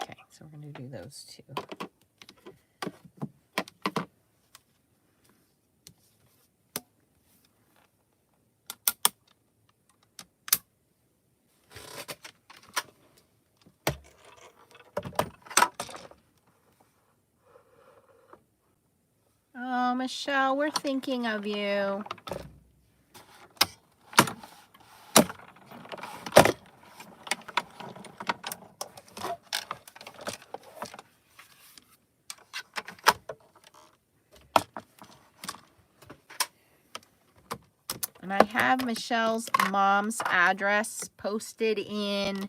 Okay, so we're going to do those two. Oh, Michelle, we're thinking of you. And I have Michelle's mom's address posted in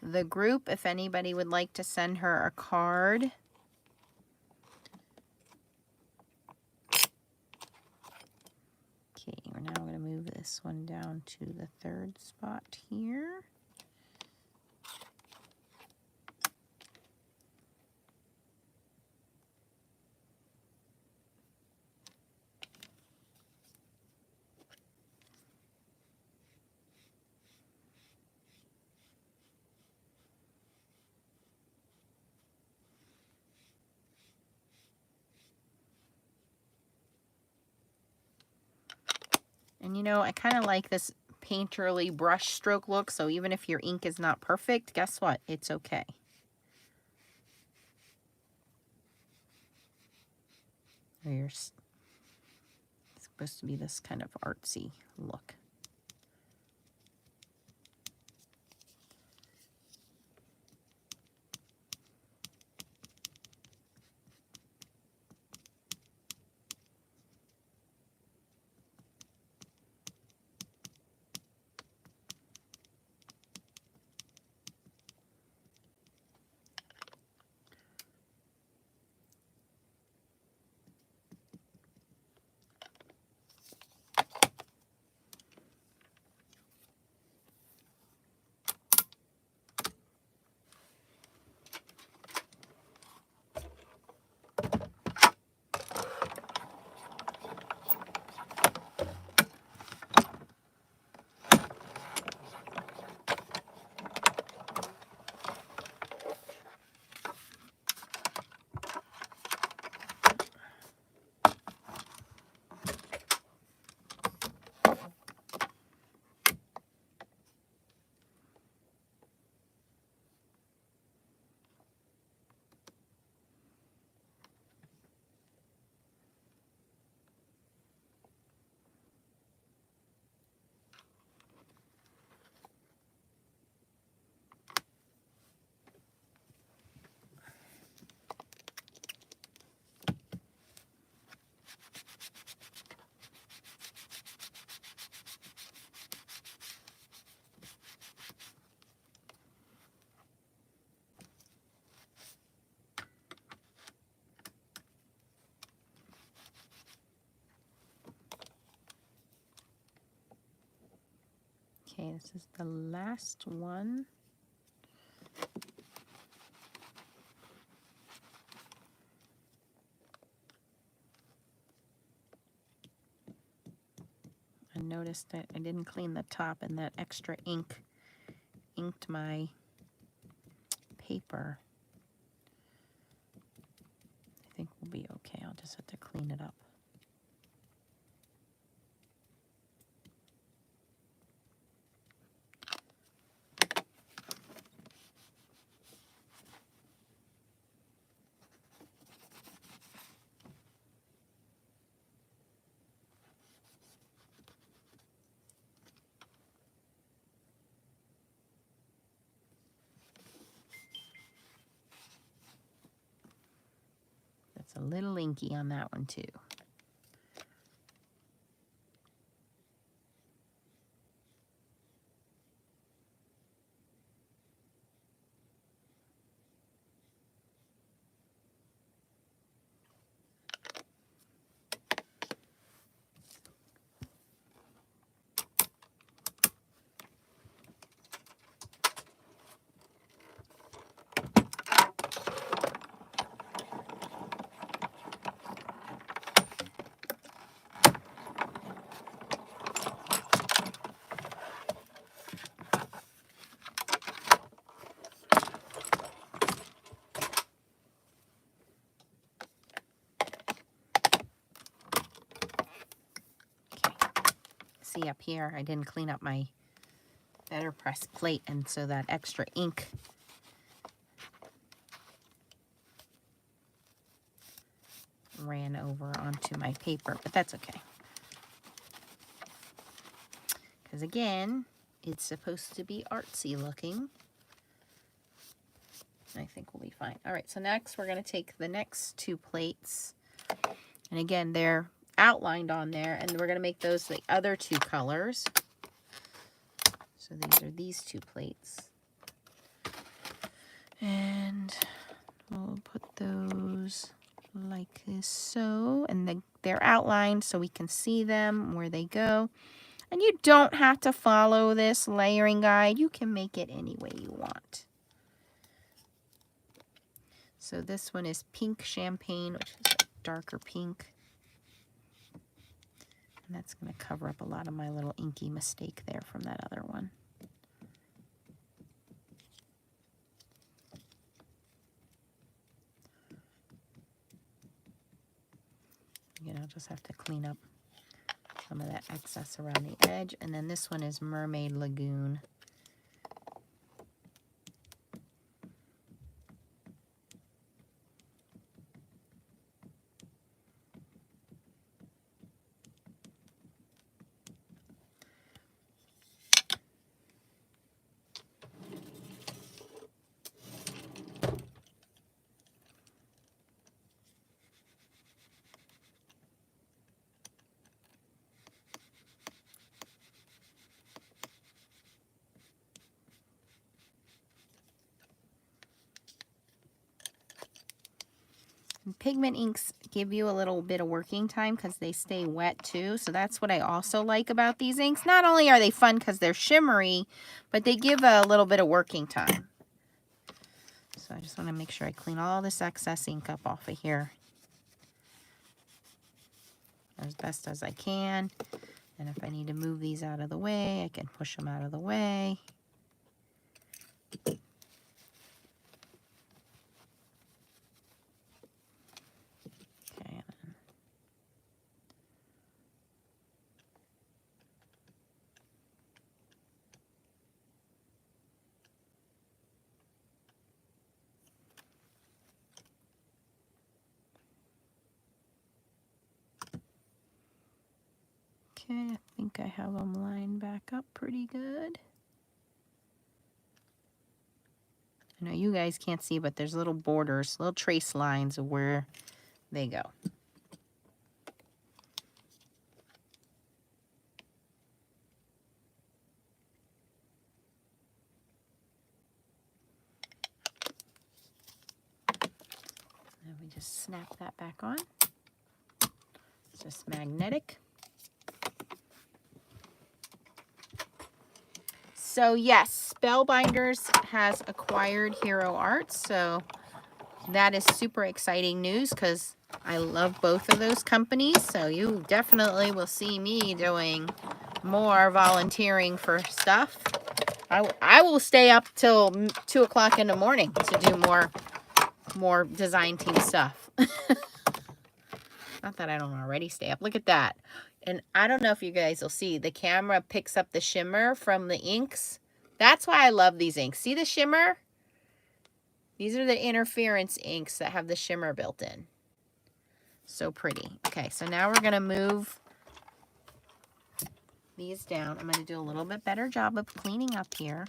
the group if anybody would like to send her a card. Okay, we're now going to move this one down to the third spot here. And you know, I kind of like this painterly brush stroke look, so even if your ink is not perfect, guess what? It's okay. It's supposed to be this kind of artsy look. This is the last one. I noticed that I didn't clean the top, and that extra ink inked my paper. I think we'll be okay. I'll just have to clean it up. That's a little inky on that one too. See up here, I didn't clean up my BetterPress plate, and so that extra ink ran over onto my paper, but that's okay. Because again, it's supposed to be artsy looking. I think we'll be fine. All right, so next we're going to take the next two plates, and again, they're outlined on there, and we're going to make those the other two colors. So these are these two plates, and we'll put those like this, so, and they're outlined so we can see them where they go. And you don't have to follow this layering guide. You can make it any way you want. So this one is pink champagne, which is a darker pink. And that's going to cover up a lot of my little inky mistake there from that other one. Again, I'll just have to clean up some of that excess around the edge. And then this one is Mermaid Lagoon. Pigment inks give you a little bit of working time because they stay wet too. So that's what I also like about these inks. Not only are they fun because they're shimmery, but they give a little bit of working time. So I just want to make sure I clean all this excess ink up off of here as best as I can. And if I need to move these out of the way, I can push them out of the way. Okay, I think I have them lined back up pretty good. I know you guys can't see, but there's little borders, little trace lines of where they go. Now we just snap that back on. It's just magnetic. So yes, Spellbinders has acquired Hero Arts, so that is super exciting news because I love both of those companies. So you definitely will see me doing more volunteering for stuff. I will stay up till 2 o'clock in the morning to do more design team stuff. Not that I don't already stay up. Look at that. And I don't know if you guys will see, the camera picks up the shimmer from the inks. That's why I love these inks. See the shimmer? These are the interference inks that have the shimmer built in. So pretty. Okay, so now we're going to move these down. I'm going to do a little bit better job of cleaning up here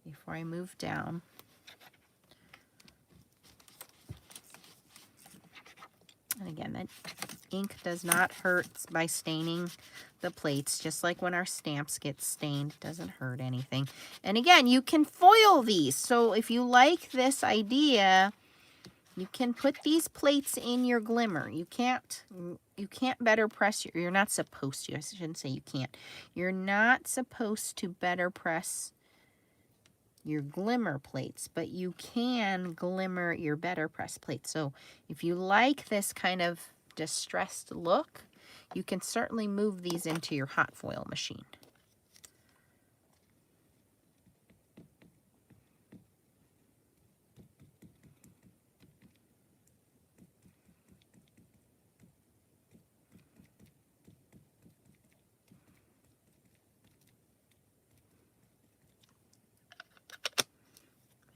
before I move down. And again, that ink does not hurt by staining the plates, just like when our stamps get stained. It doesn't hurt anything. And again, you can foil these. So if you like this idea, you can put these plates in your glimmer. You can't BetterPress. You're not supposed to. I shouldn't say you can't. You're not supposed to BetterPress your glimmer plates, but you can glimmer your BetterPress plates. So if you like this kind of distressed look, you can certainly move these into your hot foil machine.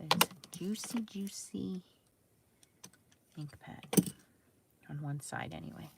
It's a juicy, juicy ink pad on one side anyway.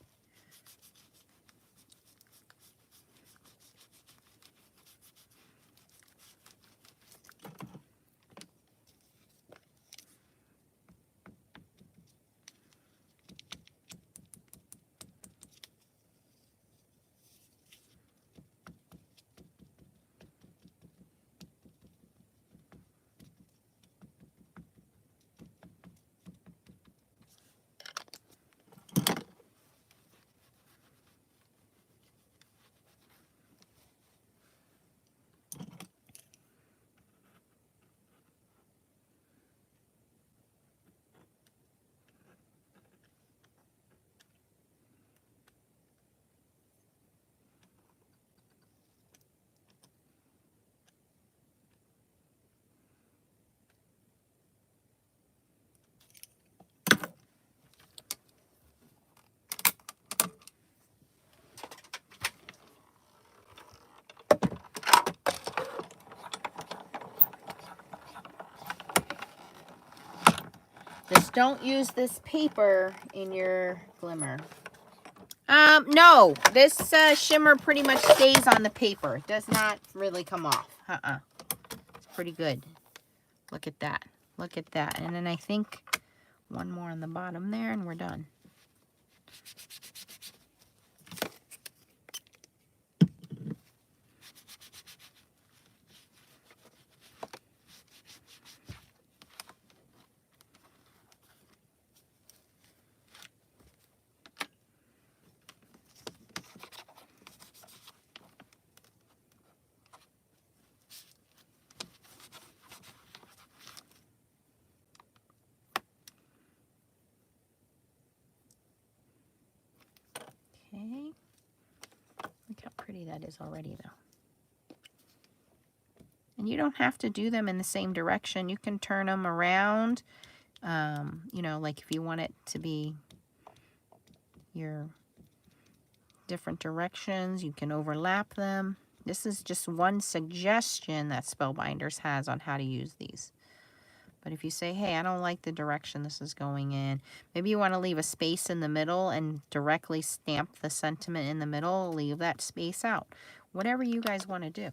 Just don't use this paper in your glimmer. No, this shimmer pretty much stays on the paper. It does not really come off. It's pretty good. Look at that. Look at that. And then I think one more on the bottom there and we're done. Okay. Look how pretty that is already though. And you don't have to do them in the same direction. You can turn them around. You know, like if you want it to be your different directions, you can overlap them. This is just one suggestion that Spellbinders has on how to use these. But if you say, hey, I don't like the direction this is going in, maybe you want to leave a space in the middle and directly stamp the sentiment in the middle, leave that space out. Whatever you guys want to do.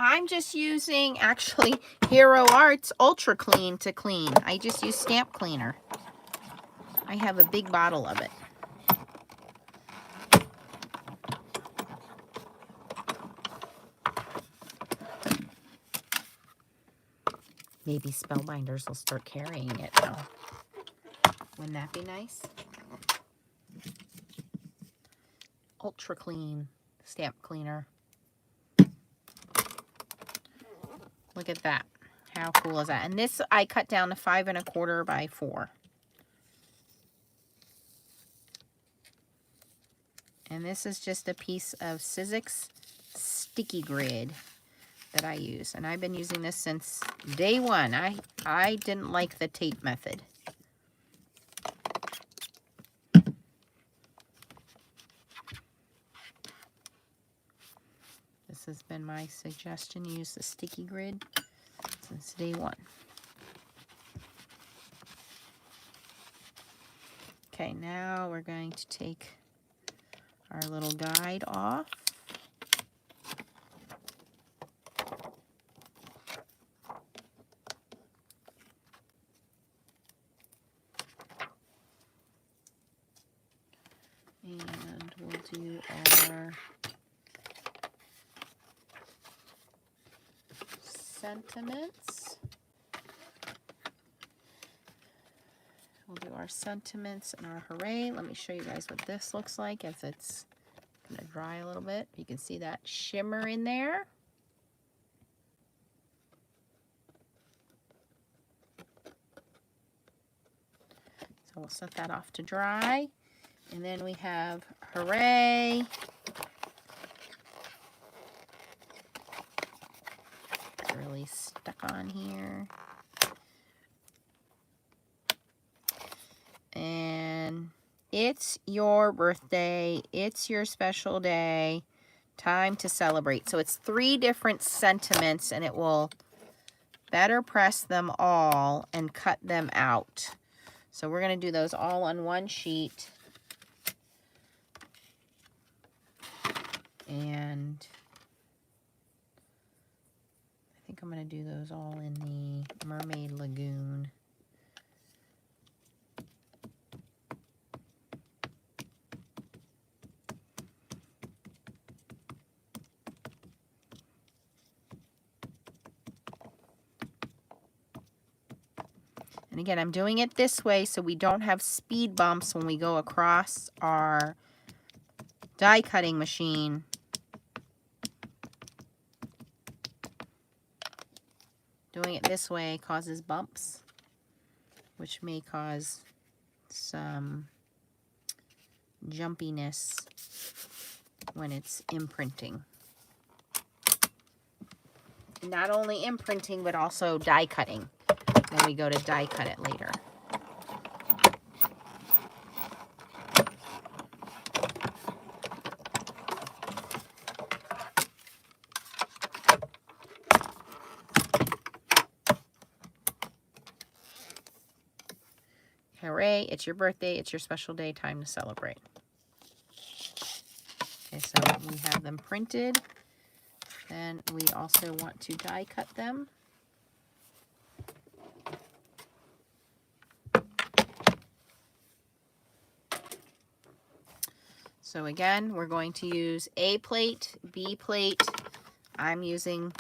I'm just using, actually, Hero Arts Ultra Clean to clean. I just use stamp cleaner. I have a big bottle of it. Maybe Spellbinders will start carrying it now. Wouldn't that be nice? Ultra Clean stamp cleaner. Look at that. How cool is that? And this I cut down to 5 1/4 by 4. And this is just a piece of Sizzix sticky grid that I use. And I've been using this since day one. I didn't like the tape method. This has been my suggestion. Use the sticky grid since day one. Okay, now we're going to take our little guide off. And we'll do our sentiments. We'll do our sentiments and our hooray. Let me show you guys what this looks like as it's going to dry a little bit. You can see that shimmer in there. So we'll set that off to dry. And then we have hooray. Really stuck on here. And it's your birthday. It's your special day. Time to celebrate. So it's 3 different sentiments, and it will BetterPress them all and cut them out. So we're going to do those all on one sheet. And I think I'm going to do those all in the Mermaid Lagoon. And again, I'm doing it this way so we don't have speed bumps when we go across our die cutting machine. Doing it this way causes bumps, which may cause some jumpiness when it's imprinting. Not only imprinting, but also die cutting when we go to die cut it later. Hooray, it's your birthday, it's your special day, time to celebrate. Okay, so we have them printed. Then we also want to die cut them. So again, we're going to use A plate, B plate. I'm using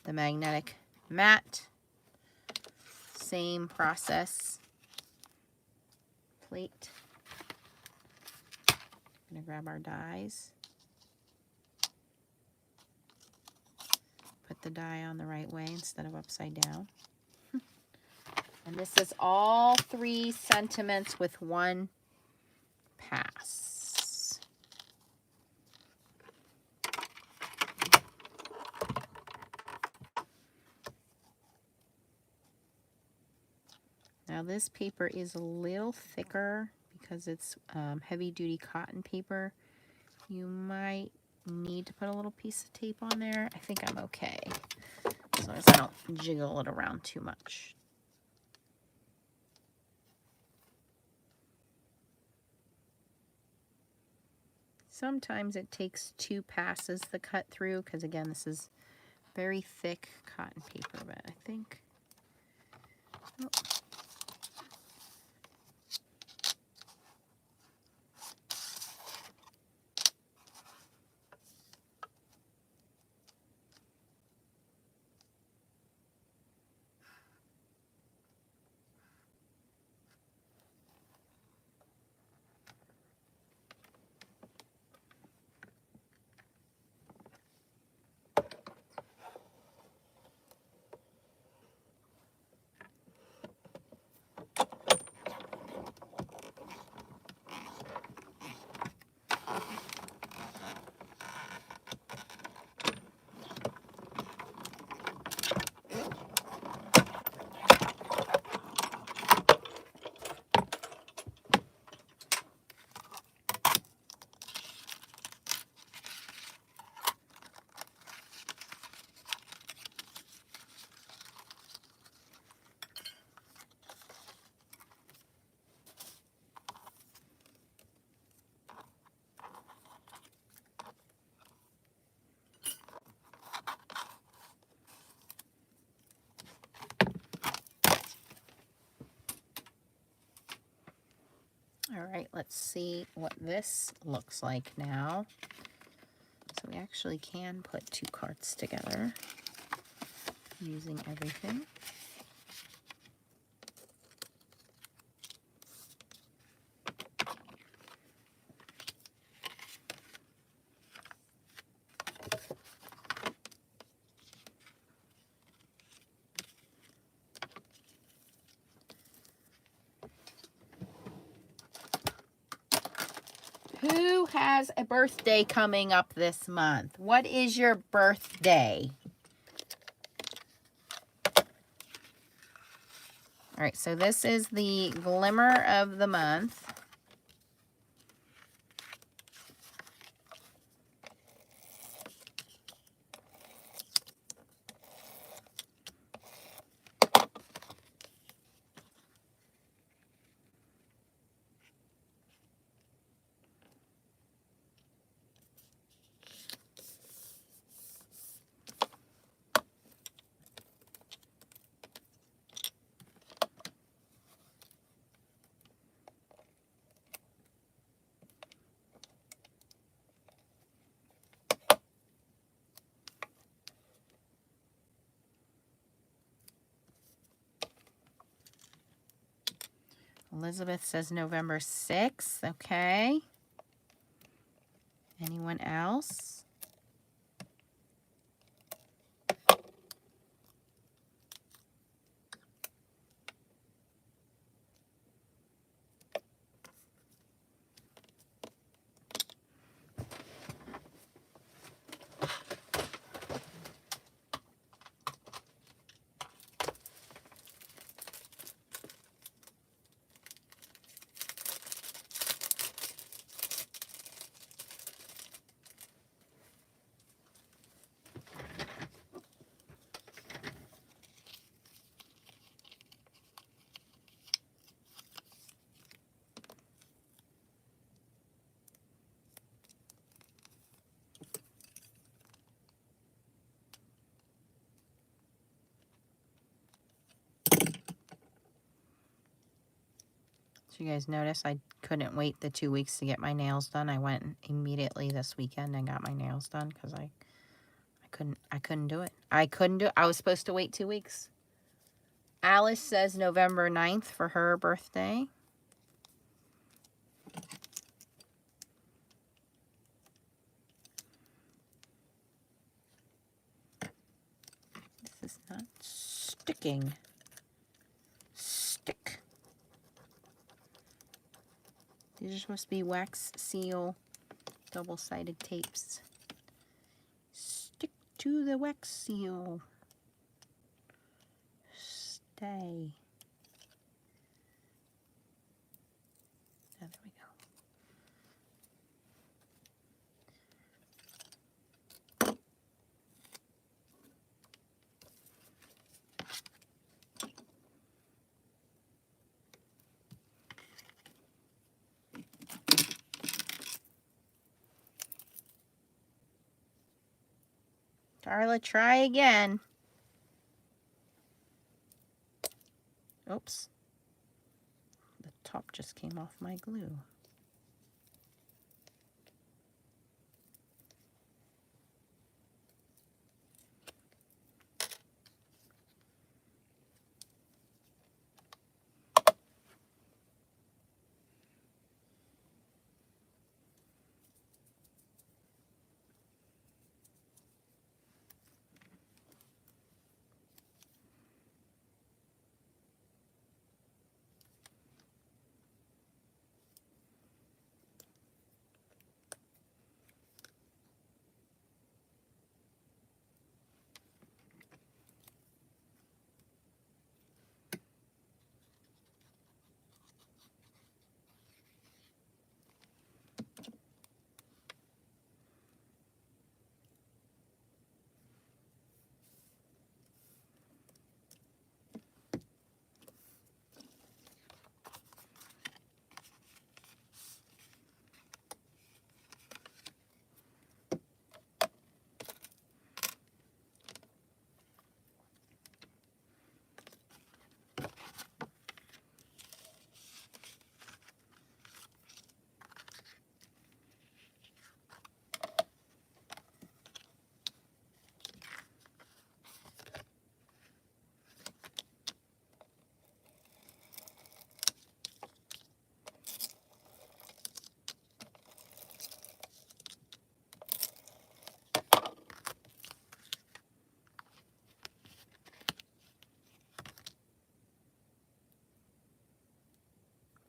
the magnetic matte. Same process. Plate. I'm going to grab our dies. Put the die on the right way instead of upside down. And this is all 3 sentiments with 1 pass. Now this paper is a little thicker because it's heavy-duty cotton paper. You might need to put a little piece of tape on there. I think I'm okay, as long as I don't jiggle it around too much. Sometimes it takes 2 passes to cut through because, again, this is very thick cotton paper, but I think, oh. All right, let's see what this looks like now. So we actually can put 2 cards together using everything. Who has a birthday coming up this month? What is your birthday? All right, so this is the Glimmer of the month. Elizabeth says November 6th. Okay. Anyone else? So you guys notice I couldn't wait the 2 weeks to get my nails done. I went immediately this weekend and got my nails done because I couldn't do it. I couldn't do it. I was supposed to wait 2 weeks. Alice says November 9th for her birthday. This is not sticking. Stick. These are supposed to be wax seal double-sided tapes. Stick to the wax seal. Stay. Oh, there we go. Darla, try again. Oops. The top just came off my glue.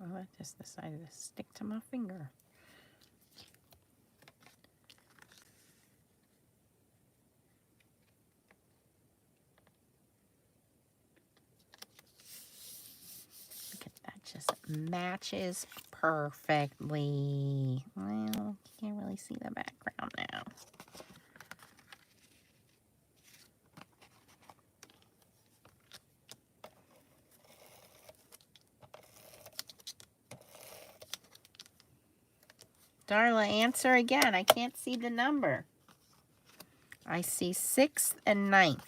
Well, I just decided to stick to my finger. Look at that, just matches perfectly. Well, you can't really see the background now. Darla, answer again. I can't see the number. I see 6th and 9th.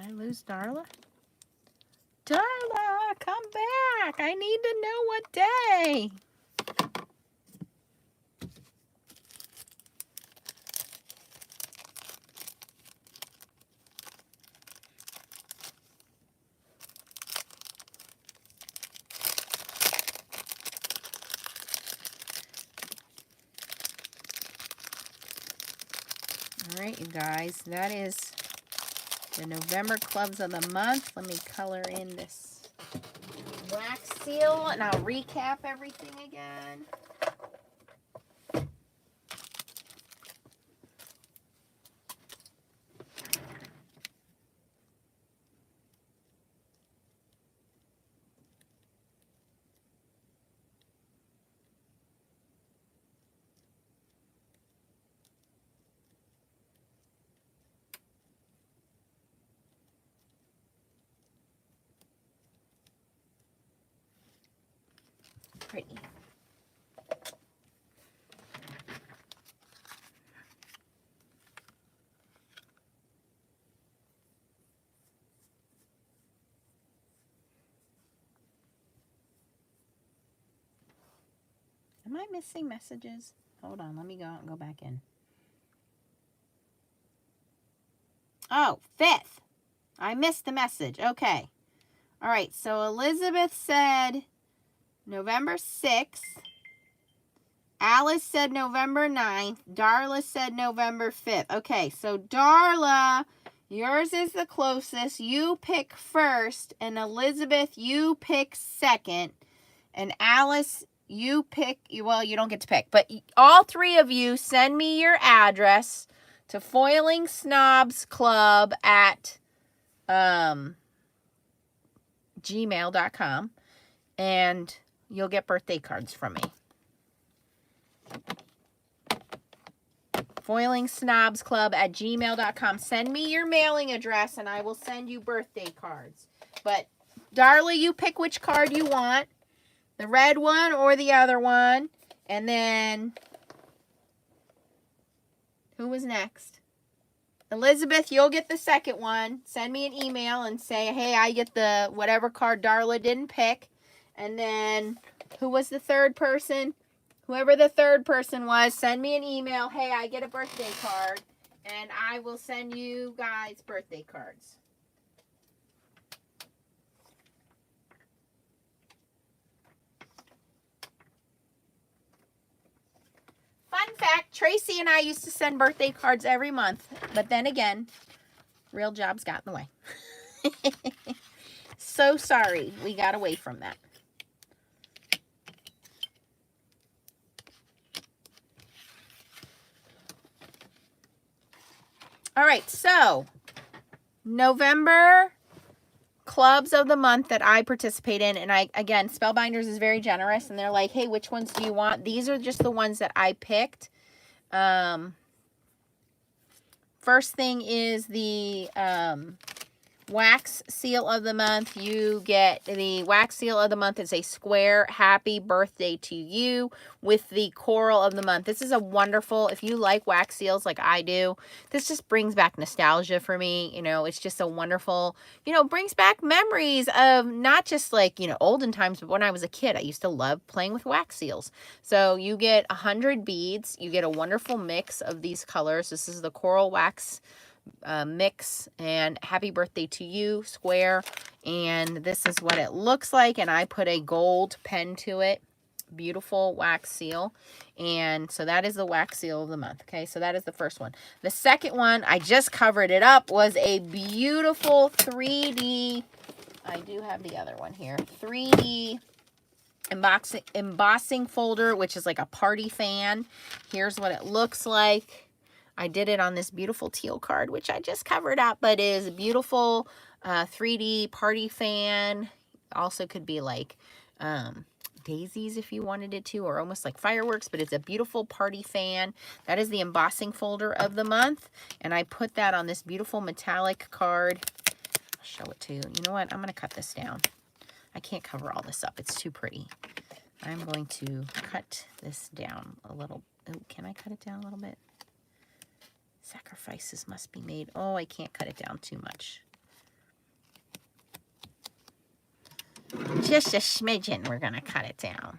I lose Darla? Darla, come back. I need to know what day. All right, you guys, that is the November clubs of the month. Let me color in this wax seal and I'll recap everything again. Pretty. Am I missing messages? Hold on, let me go out and go back in. Oh, 5th. I missed the message. Okay. All right, so Elizabeth said November 6th. Alice said November 9th. Darla said November 5th. Okay, so Darla, yours is the closest. You pick first. And Elizabeth, you pick second. And Alice, you pick, well, you don't get to pick. But all three of you send me your address to Foiling Snobs Club at gmail.com. And you'll get birthday cards from me. Foiling Snobs Club at gmail.com. Send me your mailing address and I will send you birthday cards. But Darla, you pick which card you want. The red one or the other one. And then who was next? Elizabeth, you'll get the second one. Send me an email and say, hey, I get the whatever card Darla didn't pick. And then who was the third person? Whoever the third person was, send me an email. Hey, I get a birthday card. And I will send you guys birthday cards. Fun fact, Tracy and I used to send birthday cards every month. But then again, real jobs got in the way. So sorry we got away from that. All right, so November clubs of the month that I participate in, and again, Spellbinders is very generous, and they're like, hey, which ones do you want? These are just the ones that I picked. First thing is the wax seal of the month. You get the wax seal of the month. It's a square happy birthday to you with the coral of the month. This is a wonderful, if you like wax seals like I do, this just brings back nostalgia for me. You know, it's just a wonderful, you know, brings back memories of not just like, you know, olden times, but when I was a kid, I used to love playing with wax seals. So you get 100 beads. You get a wonderful mix of these colors. This is the coral wax mix, and happy birthday to you, square. And this is what it looks like, and I put a gold pen to it. Beautiful wax seal. And so that is the wax seal of the month. Okay, so that is the first one. The second one, I just covered it up, was a beautiful 3D, I do have the other one here, 3D embossing folder, which is like a party fan. Here's what it looks like. I did it on this beautiful teal card, which I just covered up, but is a beautiful 3D party fan. Also could be like daisies if you wanted it to, or almost like fireworks, but it's a beautiful party fan. That is the embossing folder of the month, and I put that on this beautiful metallic card. I'll show it to you. You know what? I'm going to cut this down. I can't cover all this up. It's too pretty. I'm going to cut this down a little. Oh, can I cut it down a little bit? Sacrifices must be made. Oh, I can't cut it down too much. Just a smidgen, we're going to cut it down.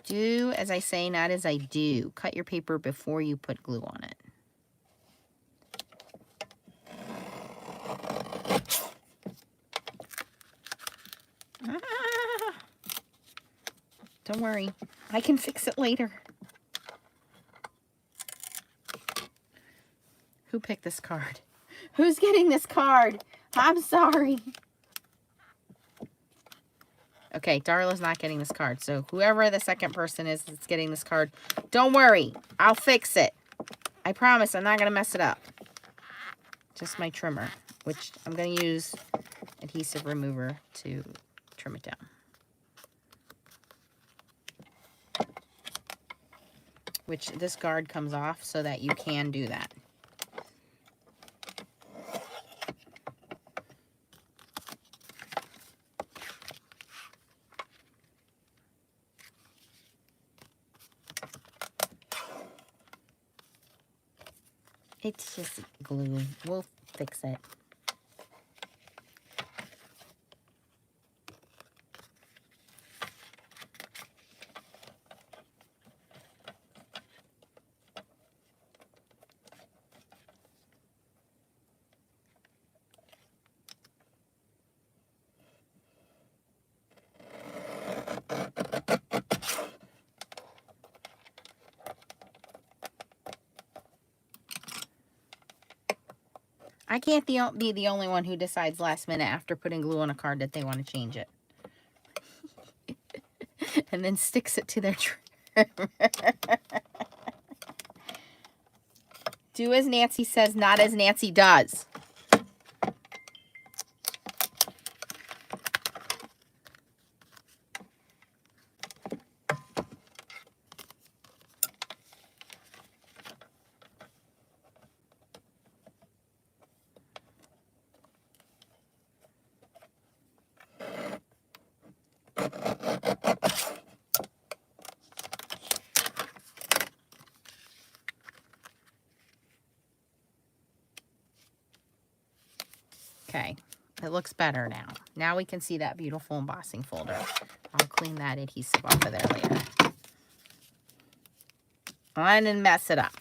Do as I say, not as I do. Cut your paper before you put glue on it. Don't worry, I can fix it later. Who picked this card? Who's getting this card? I'm sorry. Okay, Darla's not getting this card. So whoever the second person is that's getting this card, don't worry. I'll fix it. I promise I'm not going to mess it up. Just my trimmer, which I'm going to use adhesive remover to trim it down. Which this guard comes off so that you can do that. It's just glue. We'll fix it. I can't be the only one who decides last minute after putting glue on a card that they want to change it. And then sticks it to their trimmer. Do as Nancy says, not as Nancy does. Okay, it looks better now. Now we can see that beautiful embossing folder. I'll clean that adhesive off of there later. I didn't mess it up.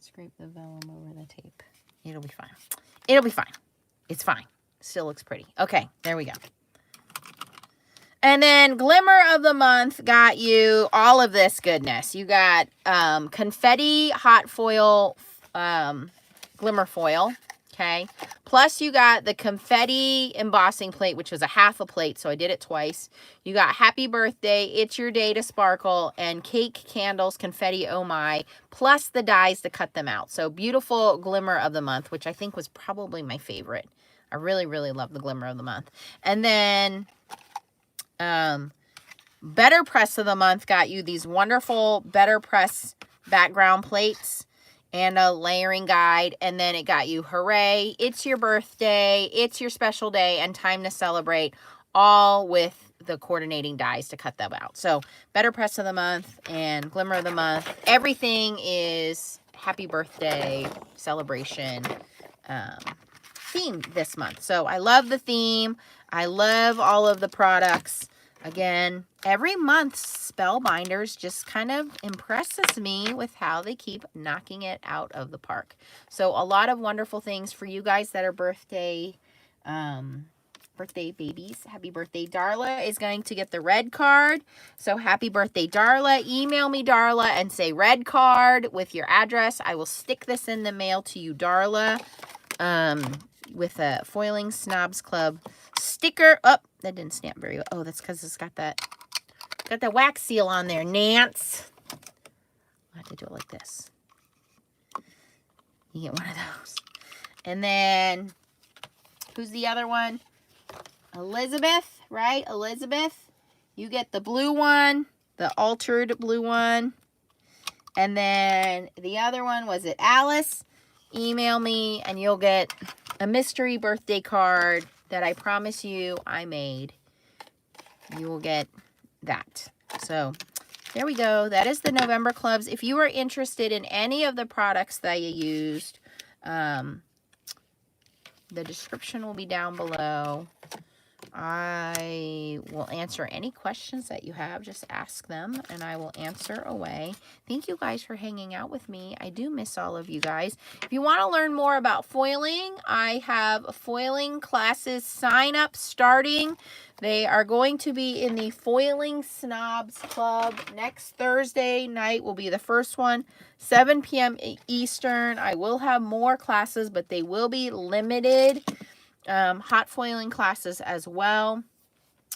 Scrape the vellum over the tape. It'll be fine. It'll be fine. It's fine. Still looks pretty. Okay, there we go. And then Glimmer of the Month got you all of this goodness. You got confetti hot foil, glimmer foil, okay? Plus you got the confetti embossing plate, which was a half a plate, so I did it twice. You got Happy Birthday, It's Your Day to Sparkle, and cake, candles, confetti, oh my, plus the dies to cut them out. So beautiful Glimmer of the Month, which I think was probably my favorite. I really, really love the Glimmer of the Month. And then BetterPress of the Month got you these wonderful BetterPress background plates and a layering guide, and then it got you Hooray, It's Your Birthday, It's Your Special Day, and Time to Celebrate, all with the coordinating dies to cut them out. So BetterPress of the Month and Glimmer of the Month, everything is happy birthday celebration theme this month. So I love the theme. I love all of the products. Again, every month Spellbinders just kind of impresses me with how they keep knocking it out of the park. So a lot of wonderful things for you guys that are birthday babies. Happy birthday. Darla is going to get the red card. So happy birthday, Darla. Email me, Darla, and say red card with your address. I will stick this in the mail to you, Darla. With a Foiling Snobs Club sticker. Oh, that didn't stamp very well. Oh, that's because it's got that wax seal on there, Nance. I have to do it like this. You get one of those. And then, who's the other one? Elizabeth, right? Elizabeth. You get the blue one, the altered blue one. And then the other one, was it Alice? Email me and you'll get a mystery birthday card that I promise you I made, you will get that. So there we go. That is the November clubs. If you are interested in any of the products that you used, the description will be down below. I will answer any questions that you have. Just ask them and I will answer away. Thank you guys for hanging out with me. I do miss all of you guys. If you want to learn more about foiling, I have foiling classes sign up starting. They are going to be in the Foiling Snobs Club. Next Thursday night will be the first one, 7 p.m. Eastern. I will have more classes, but they will be limited. Hot foiling classes as well.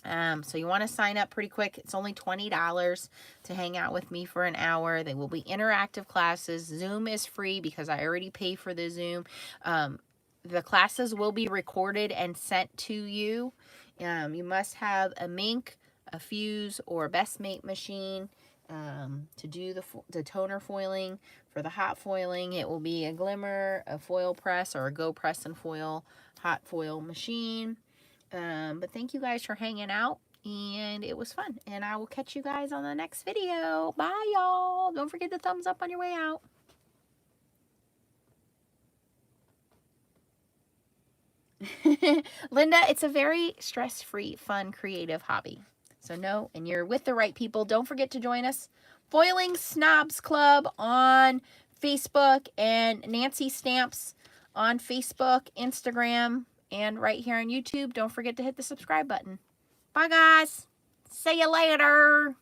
So you want to sign up pretty quick. It's only $20 to hang out with me for an hour. They will be interactive classes. Zoom is free because I already pay for the Zoom. The classes will be recorded and sent to you. You must have a Mink, a Fuse, or a Best Mate machine to do the toner foiling. For the hot foiling, it will be a Glimmer, a foil press, or a Go Press and Foil hot foil machine. But thank you guys for hanging out, and it was fun. And I will catch you guys on the next video. Bye, y'all. Don't forget the thumbs up on your way out. Linda, it's a very stress-free, fun, creative hobby. So no, and you're with the right people. Don't forget to join us. Foiling Snobs Club on Facebook, and Nancy Stamps on Facebook, Instagram, and right here on YouTube. Don't forget to hit the subscribe button. Bye, guys. See you later.